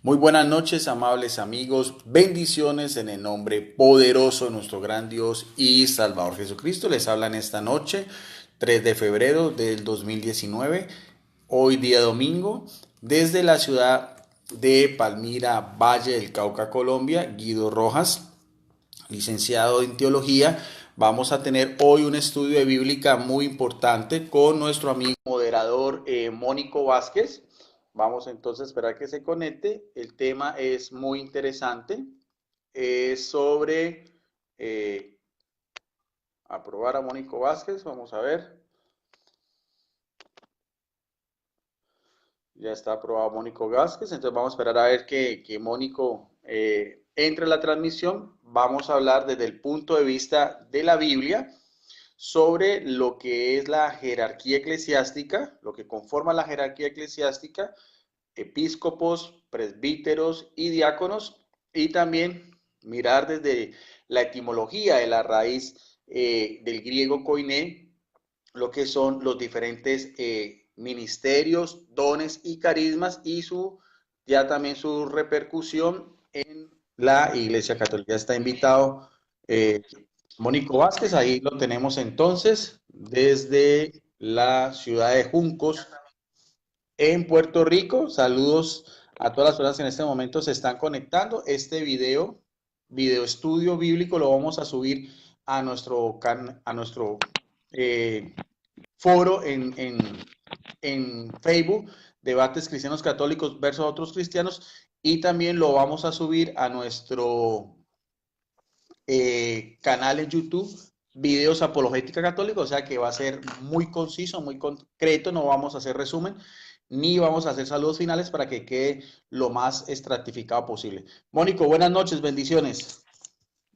Muy buenas noches, amables amigos. Bendiciones en el nombre poderoso de nuestro gran Dios y Salvador Jesucristo. Les hablan esta noche, 3 de febrero del 2019, hoy día domingo, desde la ciudad de Palmira, Valle del Cauca, Colombia, Guido Rojas, licenciado en teología. Vamos a tener hoy un estudio de bíblica muy importante con nuestro amigo moderador Mónico Vázquez. Vamos entonces a esperar que se conecte. El tema es muy interesante. Es sobre aprobar a Mónico Vázquez. Vamos a ver. Ya está aprobado Mónico Vázquez. Entonces vamos a esperar a ver que Mónico entre a la transmisión. Vamos a hablar desde el punto de vista de la Biblia sobre lo que es la jerarquía eclesiástica, lo que conforma la jerarquía eclesiástica, episcopos, presbíteros y diáconos, y también mirar desde la etimología de la raíz del griego koiné, lo que son los diferentes ministerios, dones y carismas y ya también su repercusión en la Iglesia Católica. Está invitado eh, Mónico Vázquez, ahí lo tenemos entonces desde la ciudad de Juncos en Puerto Rico. Saludos a todas las personas que en este momento se están conectando. Este video estudio bíblico, lo vamos a subir a nuestro eh, foro en Facebook, Debates Cristianos Católicos versus otros cristianos, y también lo vamos a subir a nuestro canal en YouTube, Videos Apologética Católica, o sea que va a ser muy conciso, muy concreto, no vamos a hacer resumen, ni vamos a hacer saludos finales para que quede lo más estratificado posible. Mónico, buenas noches, bendiciones.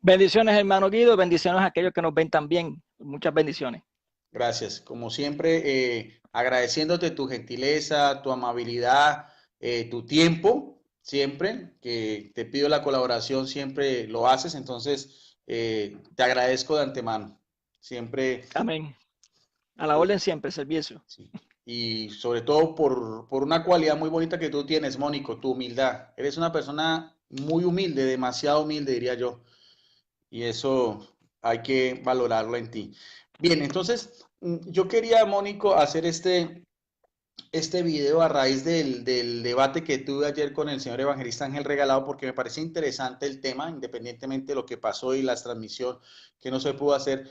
Bendiciones, hermano Guido, bendiciones a aquellos que nos ven también. Muchas bendiciones. Gracias. Como siempre, agradeciéndote tu gentileza, tu amabilidad, tu tiempo, siempre, que te pido la colaboración, siempre lo haces, entonces te agradezco de antemano. Siempre, Amén. A la eh, orden siempre, servicio. sí. Y sobre todo por una cualidad muy bonita que tú tienes, Mónico, tu humildad. Eres una persona muy humilde, demasiado humilde, diría yo. Y eso hay que valorarlo en ti. Bien, entonces yo quería, Mónico, hacer este video a raíz del debate que tuve ayer con el señor evangelista Ángel Regalado, porque me parece interesante el tema, independientemente de lo que pasó y la transmisión que no se pudo hacer,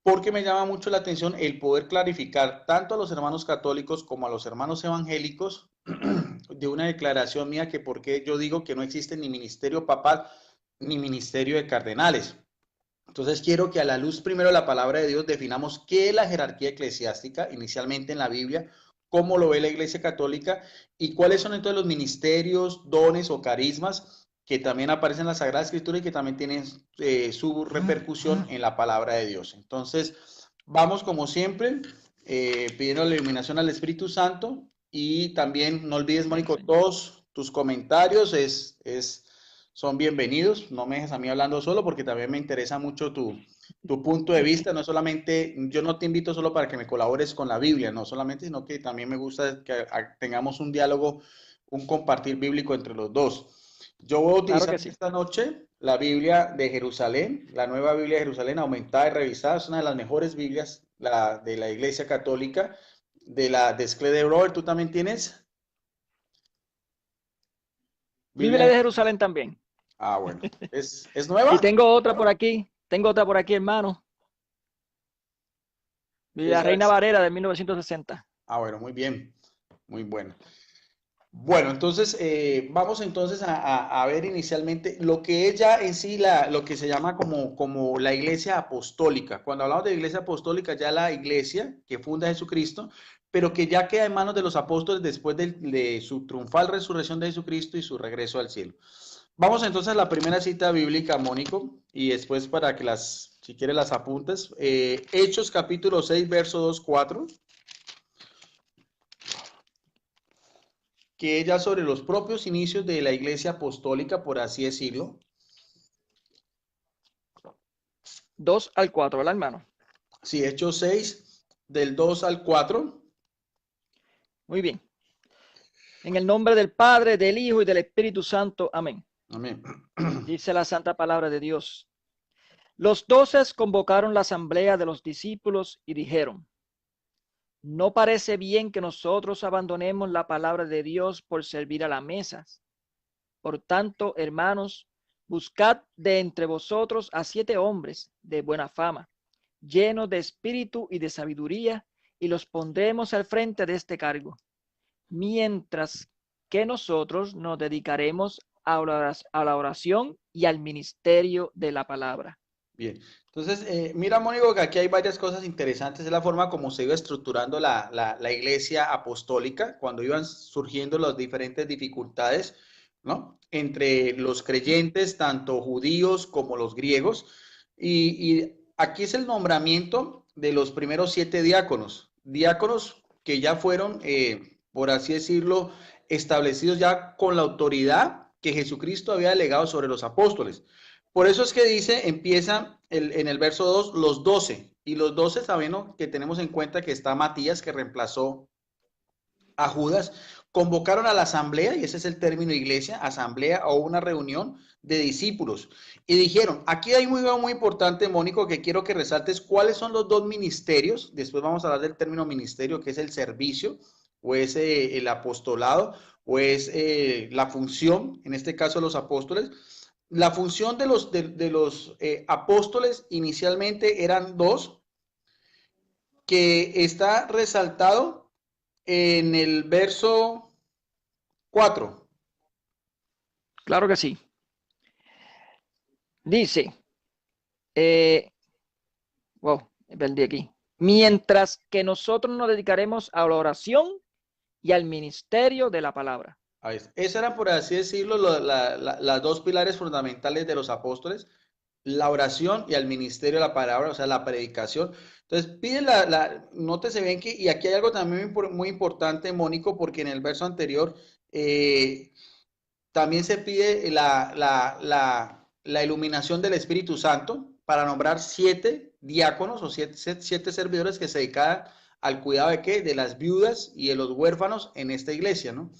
porque me llama mucho la atención el poder clarificar tanto a los hermanos católicos como a los hermanos evangélicos de una declaración mía que porque yo digo que no existe ni ministerio papal ni ministerio de cardenales. Entonces quiero que a la luz primero de la palabra de Dios definamos qué es la jerarquía eclesiástica inicialmente en la Biblia, cómo lo ve la Iglesia Católica y cuáles son entonces los ministerios, dones o carismas que también aparecen en la Sagrada Escritura y que también tienen su repercusión en la palabra de Dios. Entonces, vamos como siempre, pidiendo la iluminación al Espíritu Santo y también no olvides, Mónico, todos tus comentarios son bienvenidos. No me dejes a mí hablando solo porque también me interesa mucho tu punto de vista. No solamente, yo no te invito solo para que me colabores con la Biblia, no solamente, sino que también me gusta que tengamos un diálogo, un compartir bíblico entre los dos. Yo voy a Claro utilizar que sí. esta noche la Biblia de Jerusalén, la nueva Biblia de Jerusalén aumentada y revisada. Es una de las mejores Biblias de la Iglesia Católica, de la de Sclede Robert. ¿Tú también tienes Biblia Biblia? de Jerusalén también. Ah, bueno. ¿Es Y nueva? tengo otra por aquí, hermano. Biblia Esa Reina es. Valera de 1960. Ah, bueno, muy bien, muy bueno. Bueno, entonces vamos entonces a ver inicialmente lo que es ya en sí lo que se llama como la iglesia apostólica. Cuando hablamos de iglesia apostólica, ya la iglesia que funda Jesucristo, pero que ya queda en manos de los apóstoles después de su triunfal resurrección de Jesucristo y su regreso al cielo. Vamos entonces a la primera cita bíblica, Mónico, y después para que si quieres las apuntes. Hechos capítulo 6, verso 2, 4. Que ella sobre los propios inicios de la iglesia apostólica, por así decirlo. 2 al 4, ¿verdad, hermano? Sí, Hechos 6, del 2 al 4. Muy bien. En el nombre del Padre, del Hijo y del Espíritu Santo. Amén. Amén. Dice la santa palabra de Dios. Los 12 convocaron la asamblea de los discípulos y dijeron: no parece bien que nosotros abandonemos la palabra de Dios por servir a las mesas. Por tanto, hermanos, buscad de entre vosotros a 7 hombres de buena fama, llenos de espíritu y de sabiduría, y los pondremos al frente de este cargo, mientras que nosotros nos dedicaremos a la oración y al ministerio de la palabra. Bien, entonces, mira, Mónico, que aquí hay varias cosas interesantes. Es la forma como se iba estructurando la iglesia apostólica cuando iban surgiendo las diferentes dificultades, ¿no? Entre los creyentes, tanto judíos como los griegos. Y aquí es el nombramiento de los primeros 7 diáconos. Diáconos que ya fueron, por así decirlo, establecidos ya con la autoridad que Jesucristo había delegado sobre los apóstoles. Por eso es que dice, empieza en el verso 2, los 12. Y los 12, sabiendo que tenemos en cuenta que está Matías, que reemplazó a Judas, convocaron a la asamblea, y ese es el término iglesia, asamblea o una reunión de discípulos. Y dijeron, aquí hay muy importante, Mónico, que quiero que resaltes cuáles son los 2 ministerios. Después vamos a hablar del término ministerio, que es el servicio, o es el apostolado, o es la función, en este caso los apóstoles. La función de los apóstoles inicialmente eran 2, que está resaltado en el verso 4. Claro que sí. Dice, wow, perdí aquí. Mientras que nosotros nos dedicaremos a la oración y al ministerio de la palabra. Esas eran, por así decirlo, las 2 pilares fundamentales de los apóstoles, la oración y el ministerio de la palabra, o sea, la predicación. Entonces, pide nótese bien que, y aquí hay algo también muy importante, Mónico, porque en el verso anterior también se pide la iluminación del Espíritu Santo para nombrar 7 diáconos o 7 servidores que se dedican al cuidado de qué, de las viudas y de los huérfanos en esta iglesia, ¿no?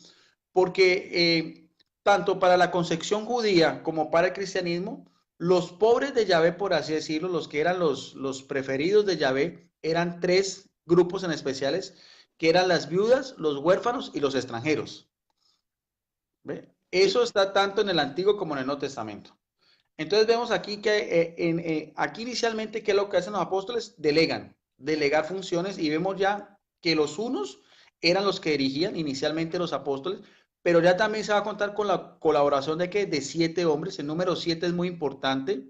Porque tanto para la concepción judía como para el cristianismo, los pobres de Yahvé, por así decirlo, los que eran los preferidos de Yahvé, eran 3 grupos en especiales, que eran las viudas, los huérfanos y los extranjeros. ¿Ve? Eso está tanto en el Antiguo como en el Nuevo Testamento. Entonces vemos aquí que aquí inicialmente, ¿qué es lo que hacen los apóstoles? Delegar funciones, y vemos ya que los unos eran los que dirigían inicialmente los apóstoles, pero ya también se va a contar con la colaboración de 7 hombres. El número 7 es muy importante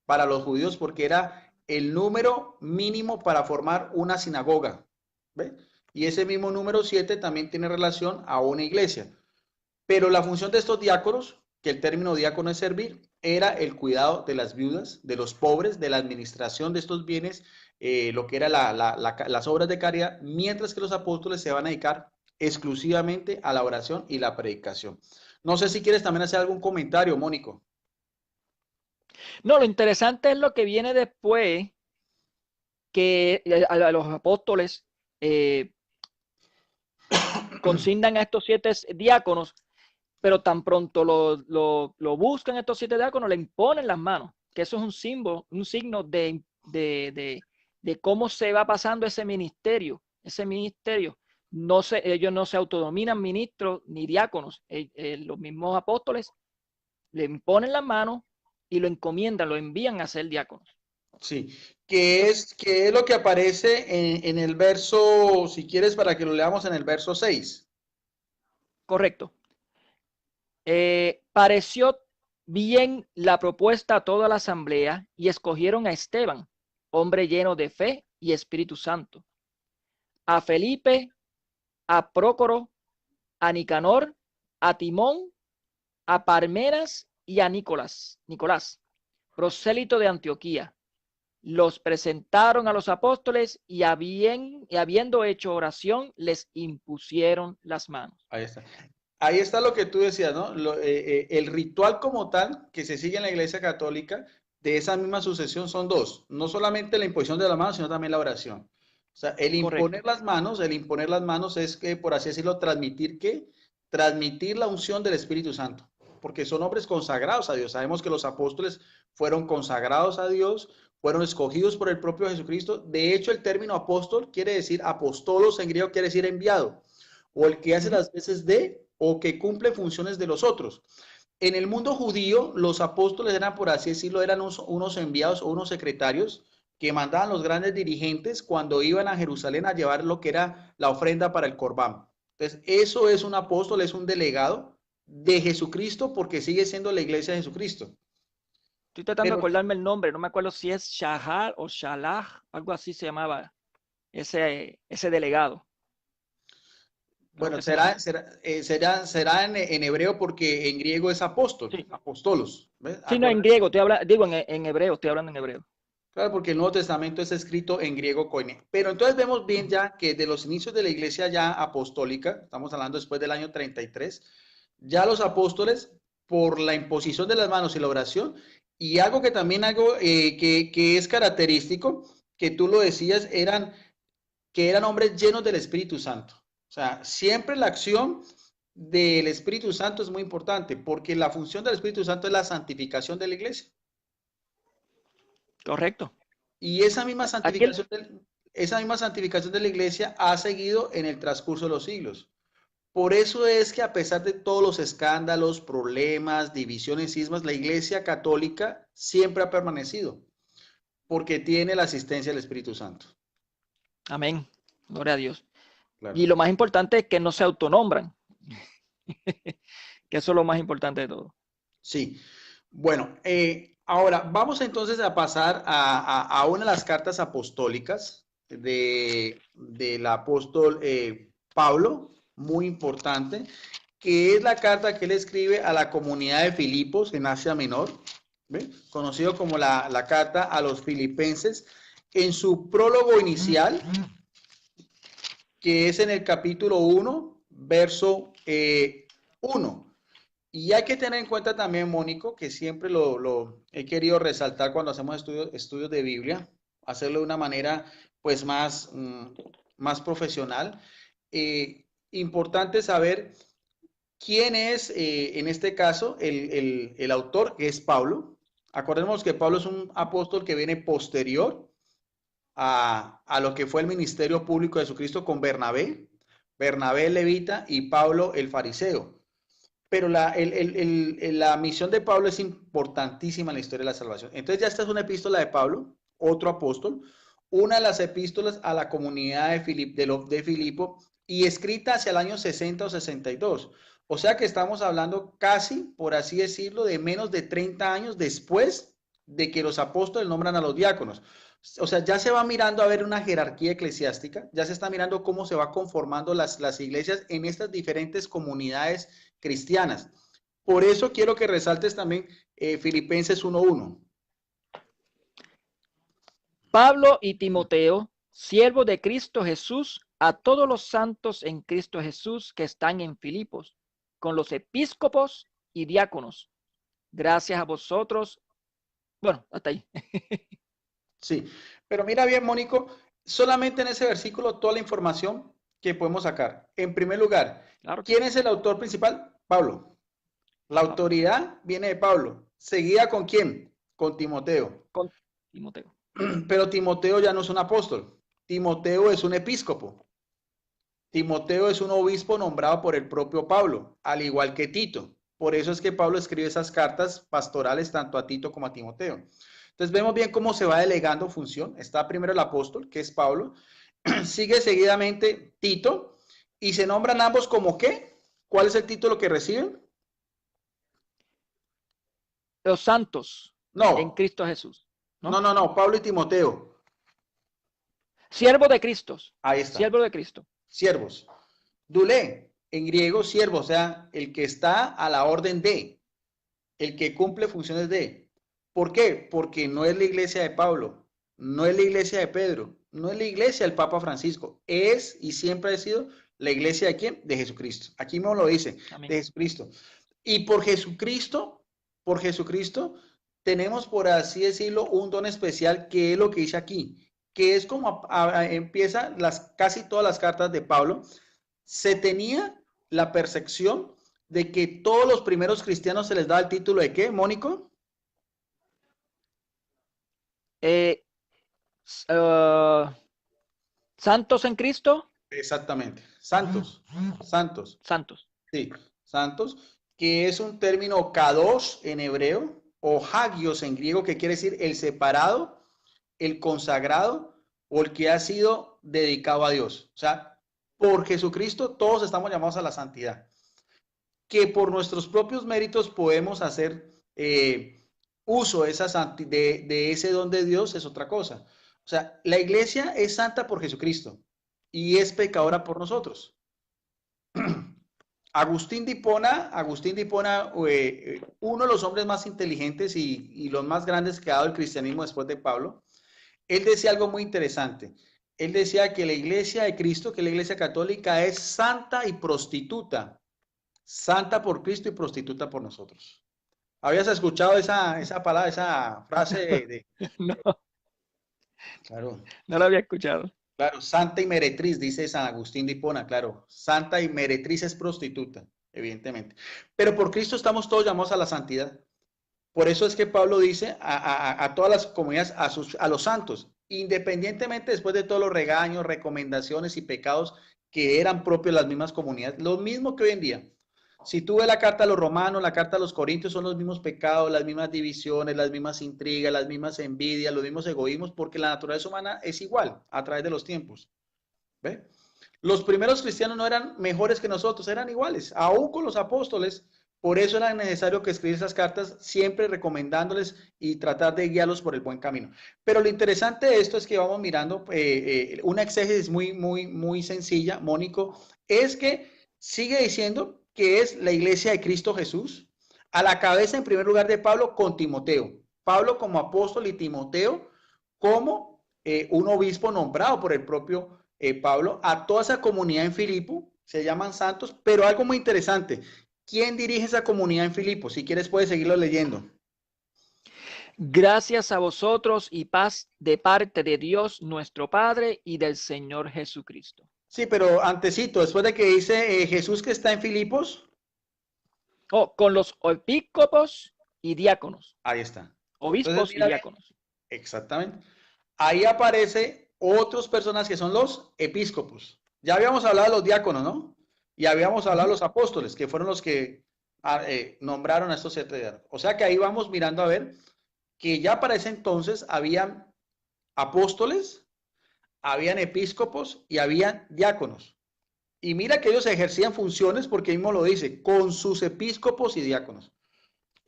para los judíos porque era el número mínimo para formar una sinagoga. ¿Ve? Y ese mismo número 7 también tiene relación a una iglesia. Pero la función de estos diáconos, que el término diácono es servir, era el cuidado de las viudas, de los pobres, de la administración de estos bienes, lo que era las obras de caridad, mientras que los apóstoles se van a dedicar exclusivamente a la oración y la predicación. No sé si quieres también hacer algún comentario, Mónico. No, lo interesante es lo que viene después, que a los apóstoles consignan a estos 7 diáconos, pero tan pronto lo buscan estos 7 diáconos, le imponen las manos, que eso es un símbolo, un signo de cómo se va pasando ese ministerio. Ese ministerio, ellos no se autodominan ministros ni diáconos. Los mismos apóstoles le imponen las manos y lo encomiendan, lo envían a ser diáconos. Sí, que es lo que aparece en el verso, si quieres, para que lo leamos en el verso 6. Correcto. Pareció bien la propuesta a toda la asamblea y escogieron a Esteban, hombre lleno de fe y Espíritu Santo, a Felipe, a Prócoro, a Nicanor, a Timón, a Parmenas y a Nicolás, prosélito de Antioquía. Los presentaron a los apóstoles y habiendo hecho oración, les impusieron las manos. Ahí está. Ahí está lo que tú decías, ¿no? El ritual como tal que se sigue en la Iglesia Católica de esa misma sucesión son 2. No solamente la imposición de las manos, sino también la oración. O sea, el imponer las manos es que, por así decirlo, transmitir que transmitir la unción del Espíritu Santo, porque son hombres consagrados a Dios. Sabemos que los apóstoles fueron consagrados a Dios, fueron escogidos por el propio Jesucristo. De hecho, el término apóstol quiere decir, apostolos en griego quiere decir enviado, o el que hace las veces de, o que cumple funciones de los otros. En el mundo judío, los apóstoles eran, por así decirlo, eran unos enviados o unos secretarios que mandaban los grandes dirigentes cuando iban a Jerusalén a llevar lo que era la ofrenda para el Corbán. Entonces, eso es un apóstol, es un delegado de Jesucristo porque sigue siendo la iglesia de Jesucristo. Estoy tratando de Pero, acordarme el nombre, no me acuerdo si es Shahar o Shalah, algo así se llamaba ese delegado. Creo bueno, que se llama. será en hebreo porque en griego es apóstol, Sí, apostolos. ¿Ves? sí, no en griego, digo en hebreo, estoy hablando en hebreo. Claro, porque el Nuevo Testamento es escrito en griego koine. Pero entonces vemos bien ya que de los inicios de la iglesia ya apostólica, estamos hablando después del año 33, ya los apóstoles, por la imposición de las manos y la oración, y algo que también que es característico, que tú lo decías, que eran hombres llenos del Espíritu Santo. O sea, siempre la acción del Espíritu Santo es muy importante, porque la función del Espíritu Santo es la santificación de la iglesia. Correcto. Y Aquel, esa misma santificación de la iglesia ha seguido en el transcurso de los siglos. Por eso es que a pesar de todos los escándalos, problemas, divisiones, cismas, la iglesia católica siempre ha permanecido, porque tiene la asistencia del Espíritu Santo. amén, gloria a Dios. Claro. Y lo más importante es que no se autonombran, que eso es lo más importante de todo. Sí. Bueno, ahora vamos entonces a pasar a una de las cartas apostólicas del apóstol Pablo, muy importante, que es la carta que él escribe a la comunidad de Filipos en Asia Menor, ¿ve? Conocido como la carta a los filipenses, en su prólogo inicial, que es en el capítulo 1, verso 1. Y hay que tener en cuenta también, Mónico, que siempre lo he querido resaltar cuando hacemos estudios de Biblia, hacerlo de una manera pues más profesional. Importante saber quién es, en este caso, el autor, que es Pablo. Acordemos que Pablo es un apóstol que viene posterior a lo que fue el ministerio público de Jesucristo con Bernabé, Bernabé el levita y Pablo el fariseo. Pero la misión de Pablo es importantísima en la historia de la salvación. Entonces ya esta es una epístola de Pablo, otro apóstol, una de las epístolas a la comunidad de Filipo y escrita hacia el año 60 o 62. O sea que estamos hablando casi, por así decirlo, de menos de 30 años después de que los apóstoles nombran a los diáconos. O sea, ya se va mirando a ver una jerarquía eclesiástica, ya se está mirando cómo se va conformando las iglesias en estas diferentes comunidades cristianas. Por eso quiero que resaltes también Filipenses 1:1. Pablo y Timoteo, siervos de Cristo Jesús, a todos los santos en Cristo Jesús que están en Filipos, con los episcopos y diáconos. Gracias a vosotros. Bueno, hasta ahí. Sí, pero mira bien, Mónico, solamente en ese versículo toda la información que podemos sacar. En primer lugar, Claro que ¿quién sí. es el autor principal? Pablo. La Pablo. autoridad viene de Pablo. ¿Seguida con quién? Con Timoteo. Con Timoteo. Pero Timoteo ya no es un apóstol. Timoteo es un episcopo. Timoteo es un obispo nombrado por el propio Pablo, al igual que Tito. Por eso es que Pablo escribe esas cartas pastorales tanto a Tito como a Timoteo. Entonces vemos bien cómo se va delegando función. Está primero el apóstol, que es Pablo. Sigue seguidamente Tito. Y se nombran ambos como ¿qué? ¿Cuál es el título que reciben? Los santos en No, Cristo Jesús, ¿no? no. Pablo y Timoteo. Siervo de Cristo. Ahí está. Siervo de Cristo. Siervos. Dulé, en griego siervo, o sea, el que está a la orden de, el que cumple funciones de. ¿Por qué? Porque no es la iglesia de Pablo, no es la iglesia de Pedro, no es la iglesia del Papa Francisco, es y siempre ha sido la iglesia de quién? De Jesucristo. Aquí mismo lo dice, Amén. de Jesucristo. Y por Jesucristo, tenemos, por así decirlo, un don especial que es lo que dice aquí, que es como empieza casi todas las cartas de Pablo. Se tenía la percepción de que todos los primeros cristianos se les da el título de ¿qué, Mónico? ¿Santos en Cristo? Exactamente, santos, santos, Santos. sí, santos, que es un término kadosh en hebreo o hagios en griego, que quiere decir el separado, el consagrado o el que ha sido dedicado a Dios. O sea, por Jesucristo todos estamos llamados a la santidad. Que por nuestros propios méritos podemos hacer uso de ese don de Dios es otra cosa. O sea, la iglesia es santa por Jesucristo y es pecadora por nosotros. Agustín de Hipona, uno de los hombres más inteligentes y los más grandes que ha dado el cristianismo después de Pablo, él decía algo muy interesante. Él decía que la iglesia de Cristo, que la iglesia católica es santa y prostituta. Santa por Cristo y prostituta por nosotros. ¿Habías escuchado esa palabra, esa frase No, claro, no lo había escuchado. claro, santa y meretriz, dice San Agustín de Hipona, claro, santa y meretriz es prostituta, evidentemente. Pero por Cristo estamos todos llamados a la santidad. Por eso es que Pablo dice a todas las comunidades, a los santos, independientemente después de todos los regaños, recomendaciones y pecados que eran propios de las mismas comunidades, lo mismo que hoy en día. Si tú ves la carta a los romanos, la carta a los corintios, son los mismos pecados, las mismas divisiones, las mismas intrigas, las mismas envidias, los mismos egoísmos, porque la naturaleza humana es igual a través de los tiempos. ¿Ve? Los primeros cristianos no eran mejores que nosotros, eran iguales, aún con los apóstoles. Por eso era necesario que escribir esas cartas, siempre recomendándoles y tratar de guiarlos por el buen camino. Pero lo interesante de esto es que vamos mirando una exégesis muy sencilla, Mónico, es que sigue diciendo que es la iglesia de Cristo Jesús, a la cabeza en primer lugar de Pablo con Timoteo. Pablo como apóstol y Timoteo como un obispo nombrado por el propio Pablo, a toda esa comunidad en Filipo, se llaman santos, pero algo muy interesante, ¿quién dirige esa comunidad en Filipo? Si quieres puedes seguirlo leyendo. Gracias a vosotros y paz de parte de Dios nuestro Padre y del Señor Jesucristo. Sí, pero antesito, después de que dice Jesús que está en Filipos. Oh, con los episcopos y diáconos. Ahí está. Entonces, Obispos y mira, diáconos. exactamente. Ahí aparece otras personas que son los episcopos. Ya habíamos hablado de los diáconos, ¿no? Y habíamos hablado de los apóstoles, que fueron los que nombraron a estos 7 diáconos. O sea que ahí vamos mirando a ver que ya para ese entonces habían apóstoles, habían episcopos y habían diáconos. Y mira que ellos ejercían funciones, porque mismo lo dice, con sus episcopos y diáconos.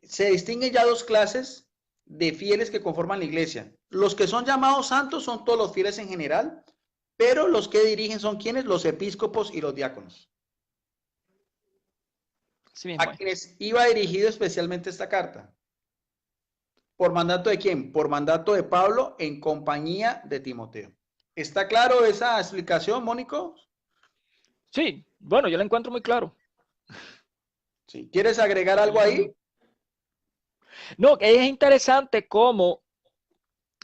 Se distinguen ya dos clases de fieles que conforman la iglesia. Los que son llamados santos son todos los fieles en general, pero los que dirigen son quienes, los episcopos y los diáconos. Sí mismo a quienes iba dirigido especialmente esta carta. ¿Por mandato de quién? Por mandato de Pablo en compañía de Timoteo. ¿Está claro esa explicación, Mónico? Sí, bueno, yo lo encuentro muy claro. Sí. ¿Quieres agregar algo ahí? No, que es interesante cómo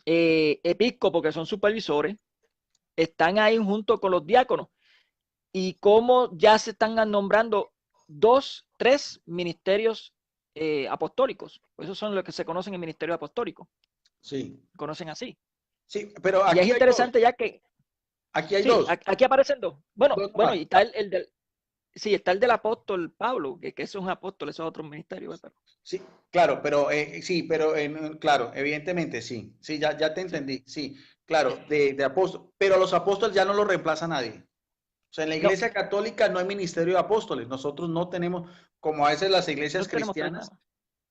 episcopos, que son supervisores, están ahí junto con los diáconos y cómo ya se están nombrando 2, 3 ministerios apostólicos. Esos son los que se conocen en ministerio apostólico. Sí. Conocen así. Sí, pero aquí y es interesante ya que... Aquí hay sí, dos. Aquí aparecen dos. Bueno, dos bueno, y está el del... Sí, está el del apóstol Pablo, que eso es un apóstol, eso es otro ministerio. Pero... Sí, claro, pero sí, pero claro, evidentemente sí. Sí, ya te entendí. Sí, claro, de apóstol. Pero los apóstoles ya no los reemplaza nadie. O sea, en la iglesia católica no hay ministerio de apóstoles. Nosotros no tenemos, como a veces las iglesias cristianas,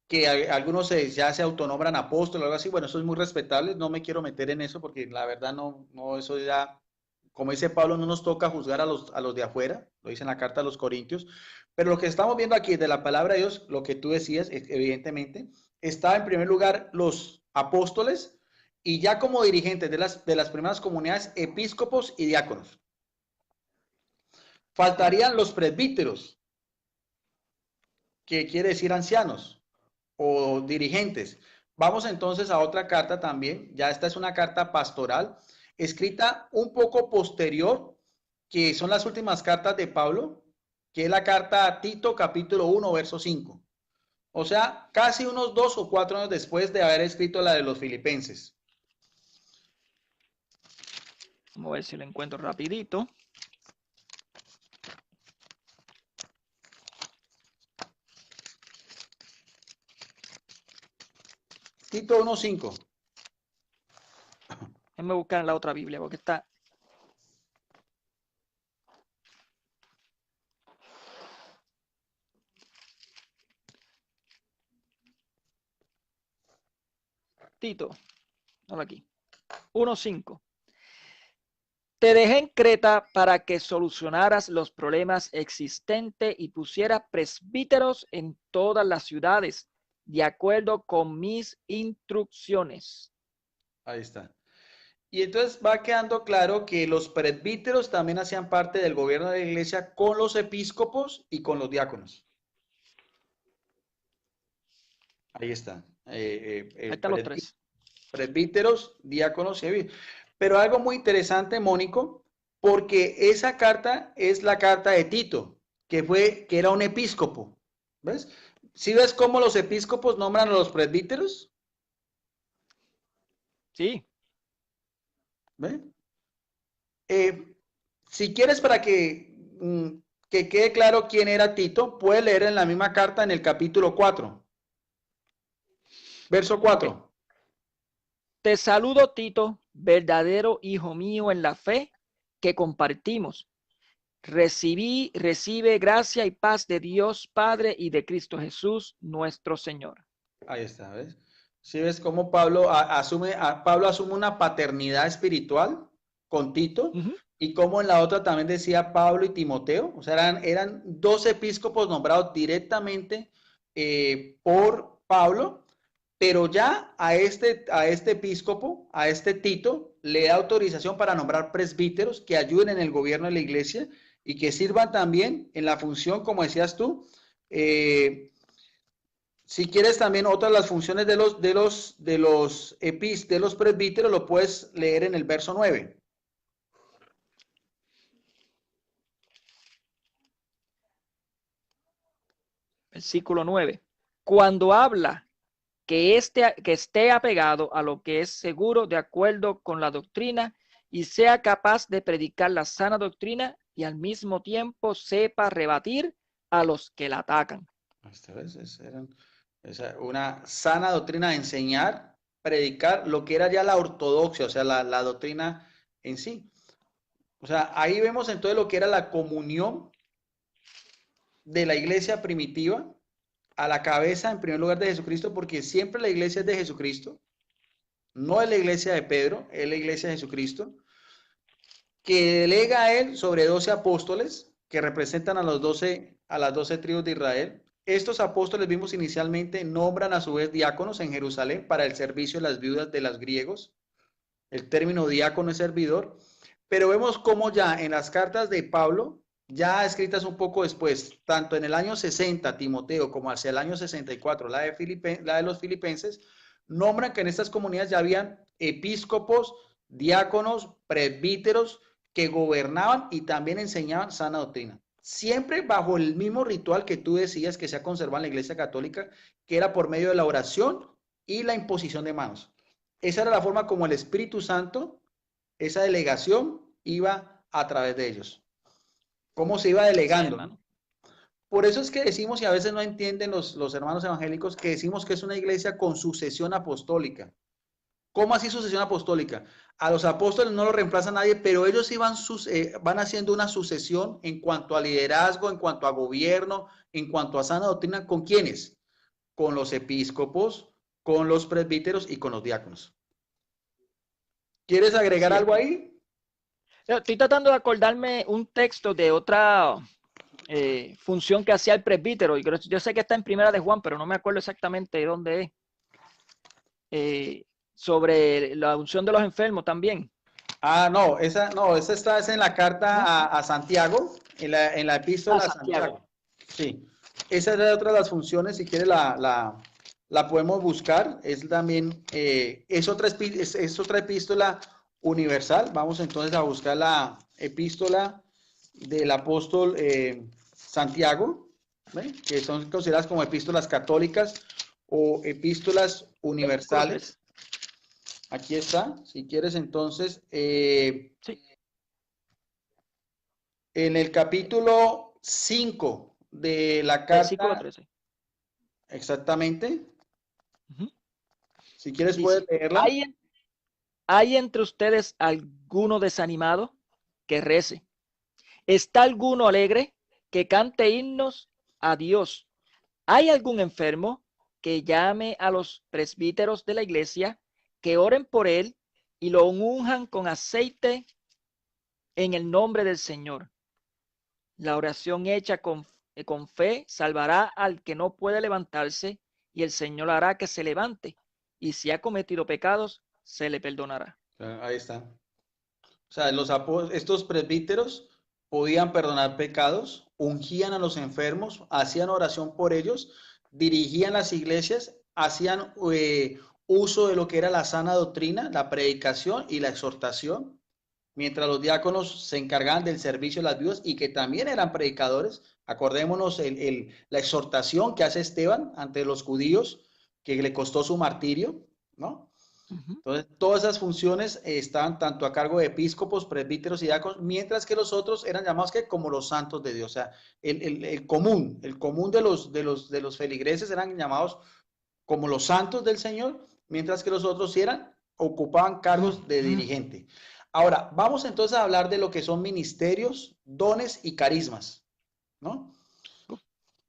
que algunos ya se autonombran apóstoles o algo así. Bueno, eso es muy respetable. No me quiero meter en eso porque la verdad no, eso ya, como dice Pablo, no nos toca juzgar a los de afuera. Lo dice en la carta a los Corintios. Pero lo que estamos viendo aquí de la palabra de Dios, lo que tú decías, evidentemente, está en primer lugar los apóstoles y ya como dirigentes de las primeras comunidades, episcopos y diáconos. Faltarían los presbíteros, que quiere decir ancianos o dirigentes. Vamos entonces a otra carta también. Ya esta es una carta pastoral, escrita un poco posterior, que son las últimas cartas de Pablo. que es la carta a Tito, capítulo 1, verso 5. O sea, casi unos 2 o 4 años después de haber escrito la de los Filipenses. Vamos a ver si lo encuentro rapidito. Tito 1:5. Déjame buscar en la otra Biblia porque está. Tito, ahora aquí. 1:5. Te dejé en Creta para que solucionaras los problemas existentes y pusieras presbíteros en todas las ciudades, de acuerdo con mis instrucciones. Ahí está. Y entonces va quedando claro que los presbíteros también hacían parte del gobierno de la iglesia con los episcopos y con los diáconos. Ahí está. Ahí están los tres. Presbíteros, diáconos y obispos. Pero algo muy interesante, Mónico, porque esa carta es la carta de Tito, que era un episcopo. ¿Ves? ¿Sí ves cómo los episcopos nombran a los presbíteros? Sí. ¿Ves? Si quieres para que quede claro quién era Tito, puedes leer en la misma carta en el capítulo 4, verso 4. Okay. Te saludo, Tito, verdadero hijo mío en la fe que compartimos. Recibe gracia y paz de Dios Padre y de Cristo Jesús, nuestro Señor. Ahí está, ¿ves? ¿Sí ves cómo Pablo asume una paternidad espiritual con Tito? Y cómo en la otra también decía Pablo y Timoteo. O sea, eran dos episcopos nombrados directamente por Pablo, pero ya a este episcopo, a este Tito, le da autorización para nombrar presbíteros que ayuden en el gobierno de la iglesia y que sirvan también en la función, como decías tú, si quieres también otras las funciones de los presbíteros, lo puedes leer en el verso 9. Versículo 9. Cuando habla que esté apegado a lo que es seguro de acuerdo con la doctrina y sea capaz de predicar la sana doctrina y al mismo tiempo sepa rebatir a los que la atacan. Esta vez una sana doctrina de enseñar, predicar lo que era ya la ortodoxia, o sea, la doctrina en sí. O sea, ahí vemos entonces lo que era la comunión de la iglesia primitiva a la cabeza en primer lugar de Jesucristo, porque siempre la iglesia es de Jesucristo, no es la iglesia de Pedro, es la iglesia de Jesucristo, que delega a él sobre 12 apóstoles que representan a las 12 tribus de Israel. Estos apóstoles, vimos inicialmente, nombran a su vez diáconos en Jerusalén para el servicio de las viudas de los griegos. El término diácono es servidor, pero vemos cómo ya en las cartas de Pablo, ya escritas un poco después, tanto en el año 60, Timoteo, como hacia el año 64, la de los filipenses, nombran que en estas comunidades ya habían episcopos, diáconos, presbíteros que gobernaban y también enseñaban sana doctrina. Siempre bajo el mismo ritual que tú decías que se ha conservado en la Iglesia Católica, que era por medio de la oración y la imposición de manos. Esa era la forma como el Espíritu Santo, esa delegación, iba a través de ellos. ¿Cómo se iba delegando? Sí, por eso es que decimos, y a veces no entienden los hermanos evangélicos, que decimos que es una iglesia con sucesión apostólica. ¿Cómo así sucesión apostólica? A los apóstoles no lo reemplaza nadie, pero ellos van haciendo una sucesión en cuanto a liderazgo, en cuanto a gobierno, en cuanto a sana doctrina. ¿Con quiénes? Con los episcopos, con los presbíteros y con los diáconos. ¿Quieres agregar algo ahí? Estoy tratando de acordarme un texto de otra función que hacía el presbítero. Y yo sé que está en Primera de Juan, pero no me acuerdo exactamente de dónde es. Sobre la unción de los enfermos también. Ah, no, esa está en la carta a Santiago, en la epístola a Santiago. Sí, esa es otra de las funciones, si quieres la podemos buscar, es también, es otra epístola universal. Vamos entonces a buscar la epístola del apóstol Santiago, ¿ve? Que son consideradas como epístolas católicas o epístolas universales. Aquí está, si quieres entonces, Sí. en el capítulo 5 de la Versículo carta, 13. exactamente, Ujú. si quieres puedes Dice, leerla. ¿hay entre ustedes alguno desanimado? Que rece. ¿Está alguno alegre? Que cante himnos a Dios. ¿Hay algún enfermo? Que llame a los presbíteros de la iglesia, que oren por él y lo unjan con aceite en el nombre del Señor. La oración hecha con fe salvará al que no puede levantarse, y el Señor hará que se levante. Y si ha cometido pecados, se le perdonará. Ahí está. O sea, estos presbíteros podían perdonar pecados, ungían a los enfermos, hacían oración por ellos, dirigían las iglesias, hacían uso de lo que era la sana doctrina, la predicación y la exhortación, mientras los diáconos se encargaban del servicio de las viudas y que también eran predicadores. Acordémonos la exhortación que hace Esteban ante los judíos, que le costó su martirio, ¿no? Ujú. Entonces, todas esas funciones estaban tanto a cargo de episcopos, presbíteros y diáconos, mientras que los otros eran llamados que como los santos de Dios. O sea, el común de los feligreses eran llamados como los santos del Señor, mientras que los otros ocupaban cargos de dirigente. Ahora, vamos entonces a hablar de lo que son ministerios, dones y carismas, ¿no?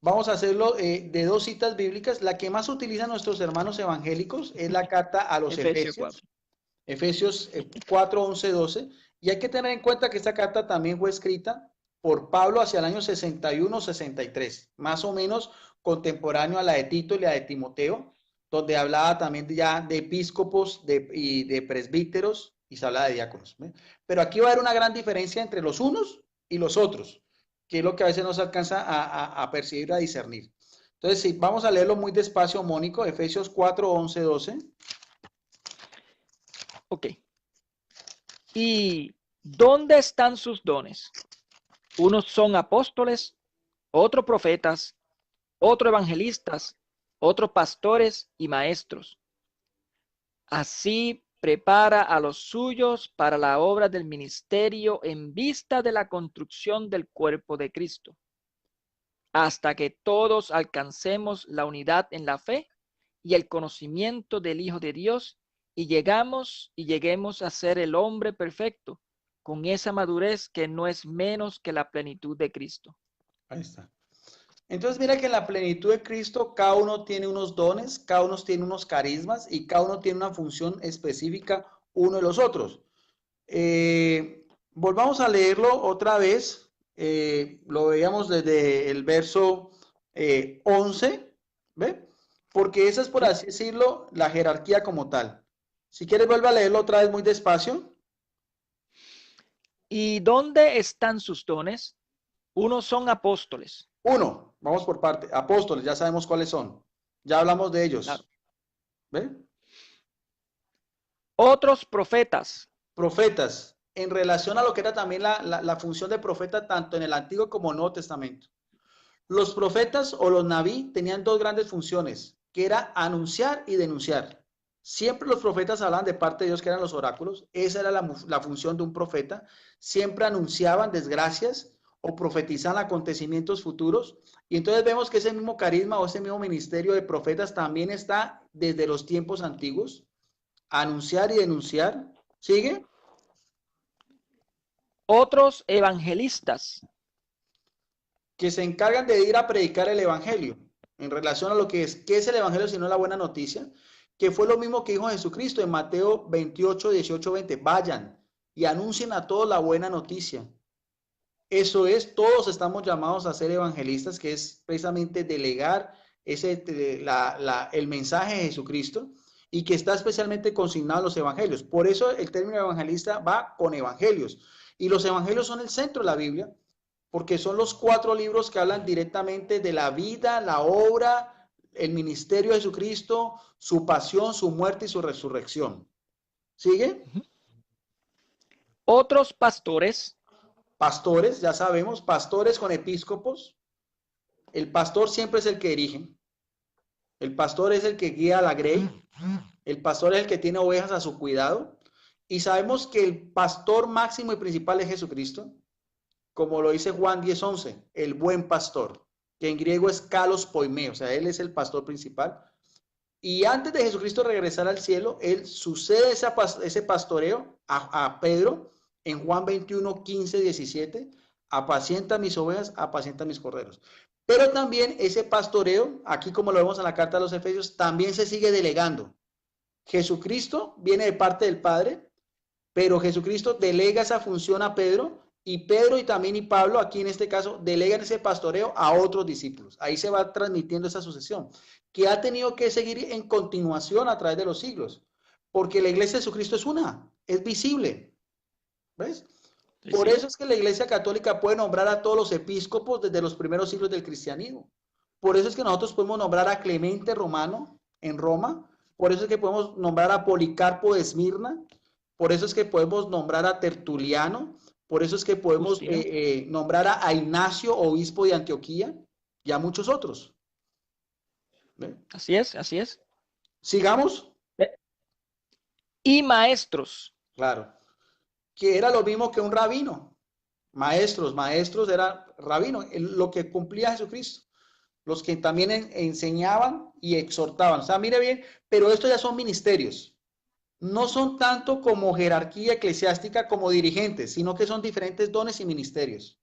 Vamos a hacerlo de dos citas bíblicas. La que más utilizan nuestros hermanos evangélicos es la carta a los Efesios Efesios. 4. Efesios 4, 11, 12. Y hay que tener en cuenta que esta carta también fue escrita por Pablo hacia el año 61, 63, más o menos contemporáneo a la de Tito y la de Timoteo, donde hablaba también ya de episcopos y de presbíteros y se hablaba de diáconos. ¿Ve? Pero aquí va a haber una gran diferencia entre los unos y los otros, que es lo que a veces no se alcanza a percibir, a discernir. Entonces, sí, vamos a leerlo muy despacio, Mónico, Efesios 4, 11, 12. Ok. ¿Y dónde están sus dones? Unos son apóstoles, otros profetas, otros evangelistas, otros pastores y maestros. Así prepara a los suyos para la obra del ministerio en vista de la construcción del cuerpo de Cristo, hasta que todos alcancemos la unidad en la fe y el conocimiento del Hijo de Dios y lleguemos a ser el hombre perfecto, con esa madurez que no es menos que la plenitud de Cristo. Ahí está. Entonces mira que en la plenitud de Cristo cada uno tiene unos dones, cada uno tiene unos carismas y cada uno tiene una función específica uno de los otros. Volvamos a leerlo otra vez. Lo veíamos desde el verso 11, ¿ve? Porque esa es, por ¿Sí? así decirlo, la jerarquía como tal. Si quieres, vuelve a leerlo otra vez muy despacio. ¿Y dónde están sus dones? Unos son apóstoles. Uno, vamos por parte. Apóstoles, ya sabemos cuáles son. Ya hablamos de Claro. ellos. ¿Ve? Otros profetas. Profetas, en relación a lo que era también la función de profeta tanto en el Antiguo como el Nuevo Testamento. Los profetas o los naví tenían dos grandes funciones, que era anunciar y denunciar. Siempre los profetas hablaban de parte de Dios, que eran los oráculos. Esa era la función de un profeta. Siempre anunciaban desgracias o profetizaban acontecimientos futuros. Y entonces vemos que ese mismo carisma o ese mismo ministerio de profetas también está desde los tiempos antiguos. Anunciar y denunciar. ¿Sigue? Otros evangelistas. Que se encargan de ir a predicar el evangelio en relación a lo que es, ¿qué es el evangelio sino la buena noticia? Que fue lo mismo que dijo Jesucristo en Mateo 28, 18, 20. Vayan y anuncien a todos la buena noticia. Eso es, todos estamos llamados a ser evangelistas, que es precisamente delegar el mensaje de Jesucristo y que está especialmente consignado en los evangelios. Por eso el término evangelista va con evangelios. Y los evangelios son el centro de la Biblia, porque son los 4 libros que hablan directamente de la vida, la obra, el ministerio de Jesucristo, su pasión, su muerte y su resurrección. ¿Sigue? Otros pastores. Pastores, ya sabemos, pastores con episcopos. el pastor siempre es el que dirige. El pastor es el que guía a la grey. El pastor es el que tiene ovejas a su cuidado. Y sabemos que el pastor máximo y principal es Jesucristo, como lo dice Juan 10:11, el buen pastor, que en griego es kalos poimé, o sea, él es el pastor principal. Y antes de Jesucristo regresar al cielo, él sucede ese pastoreo a Pedro en Juan 21:15-17, apacienta mis ovejas, apacienta mis corderos. Pero también ese pastoreo, aquí como lo vemos en la carta de los Efesios, también se sigue delegando. Jesucristo viene de parte del Padre, pero Jesucristo delega esa función a Pedro, y Pedro y también y Pablo, aquí en este caso, delegan ese pastoreo a otros discípulos. Ahí se va transmitiendo esa sucesión, que ha tenido que seguir en continuación a través de los siglos, porque la iglesia de Jesucristo es una, es visible, ¿ves? Sí, Por sí. eso es que la iglesia católica puede nombrar a todos los episcopos desde los primeros siglos del cristianismo. Por eso es que nosotros podemos nombrar a Clemente Romano en Roma. Por eso es que podemos nombrar a Policarpo de Esmirna. Por eso es que podemos nombrar a Tertuliano. Por eso es que podemos Justino. nombrar a Ignacio, obispo de Antioquía, y a muchos otros. ¿Ve? Así es, así es. Sigamos. Y maestros. Claro. Que era lo mismo que un rabino. Maestros era rabino, lo que cumplía Jesucristo. Los que también enseñaban y exhortaban. O sea, mire bien, pero estos ya son ministerios. No son tanto como jerarquía eclesiástica como dirigentes, sino que son diferentes dones y ministerios.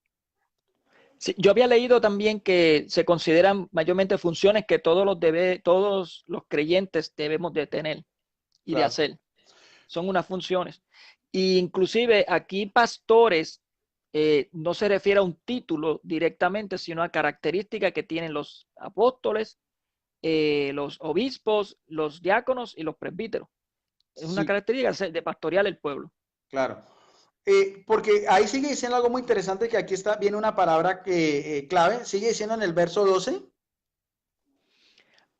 Sí, yo había leído también que se consideran mayormente funciones que todos los creyentes debemos de tener y de Claro. hacer. Son unas funciones. Y inclusive aquí pastores no se refiere a un título directamente, sino a características que tienen los apóstoles, los obispos, los diáconos y los presbíteros. Es una Sí, característica de pastorear el pueblo. claro. Porque ahí sigue diciendo algo muy interesante, que aquí está, viene una palabra que clave, sigue diciendo en el verso 12.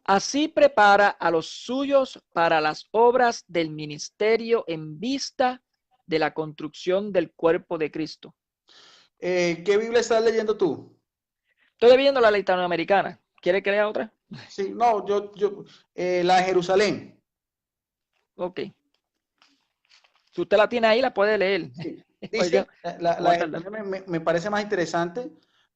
Así prepara a los suyos para las obras del ministerio en vista de la construcción del cuerpo de Cristo. ¿Qué Biblia estás leyendo tú? Estoy viendo la latinoamericana. ¿Quiere que lea otra? Sí, no, la de Jerusalén. Ok. Si usted la tiene ahí, la puede leer. Sí. Pues yo Dice, no voy a tardar. me parece más interesante,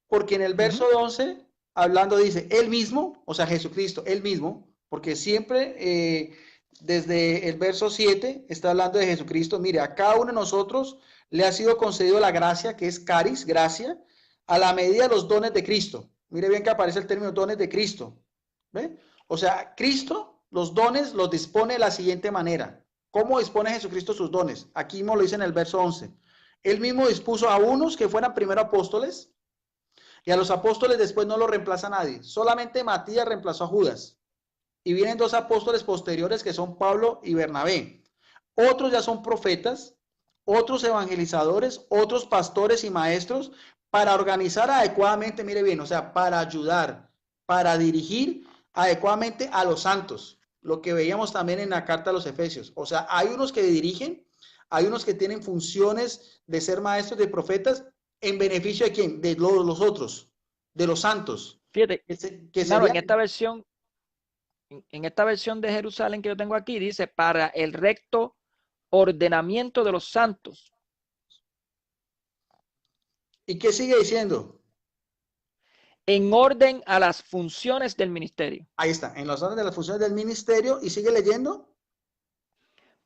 porque en el Ujú. verso 11, hablando, dice, él mismo, o sea, Jesucristo, él mismo, porque siempre desde el verso 7 está hablando de Jesucristo. Mire, a cada uno de nosotros le ha sido concedido la gracia, que es caris, gracia, a la medida de los dones de Cristo. Mire bien que aparece el término dones de Cristo. ¿Ve? O sea, Cristo, los dones los dispone de la siguiente manera. ¿Cómo dispone Jesucristo sus dones? Aquí mismo lo dice en el verso 11. Él mismo dispuso a unos que fueran primero apóstoles, y a los apóstoles después no lo reemplaza nadie. Solamente Matías reemplazó a Judas. Y vienen dos apóstoles posteriores, que son Pablo y Bernabé. Otros ya son profetas, otros evangelizadores, otros pastores y maestros, para organizar adecuadamente, mire bien, o sea, para ayudar, para dirigir adecuadamente a los santos. Lo que veíamos también en la carta a los Efesios. O sea, hay unos que dirigen, hay unos que tienen funciones de ser maestros, de profetas, ¿en beneficio de quién? De los otros, de los santos, Fíjate, que hermano, serían. en esta versión de Jerusalén que yo tengo aquí, dice para el recto ordenamiento de los santos, ¿Y qué sigue diciendo? en orden a las funciones del ministerio, Ahí está, en los órdenes de las funciones del ministerio, y sigue leyendo.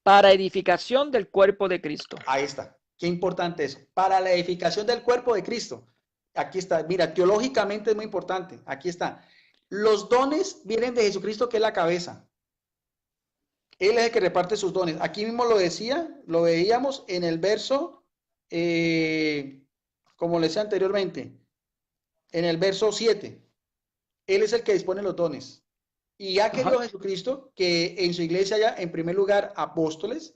para edificación del cuerpo de Cristo. Ahí está. Qué importante eso. Para la edificación del cuerpo de Cristo. Aquí está. Mira, teológicamente es muy importante. Aquí está. Los dones vienen de Jesucristo, que es la cabeza. Él es el que reparte sus dones. Aquí mismo lo decía, lo veíamos en el verso, como le decía anteriormente, en el verso 7. Él es el que dispone los dones. Y ha querido Ajá. Jesucristo que en su iglesia haya, en primer lugar, apóstoles,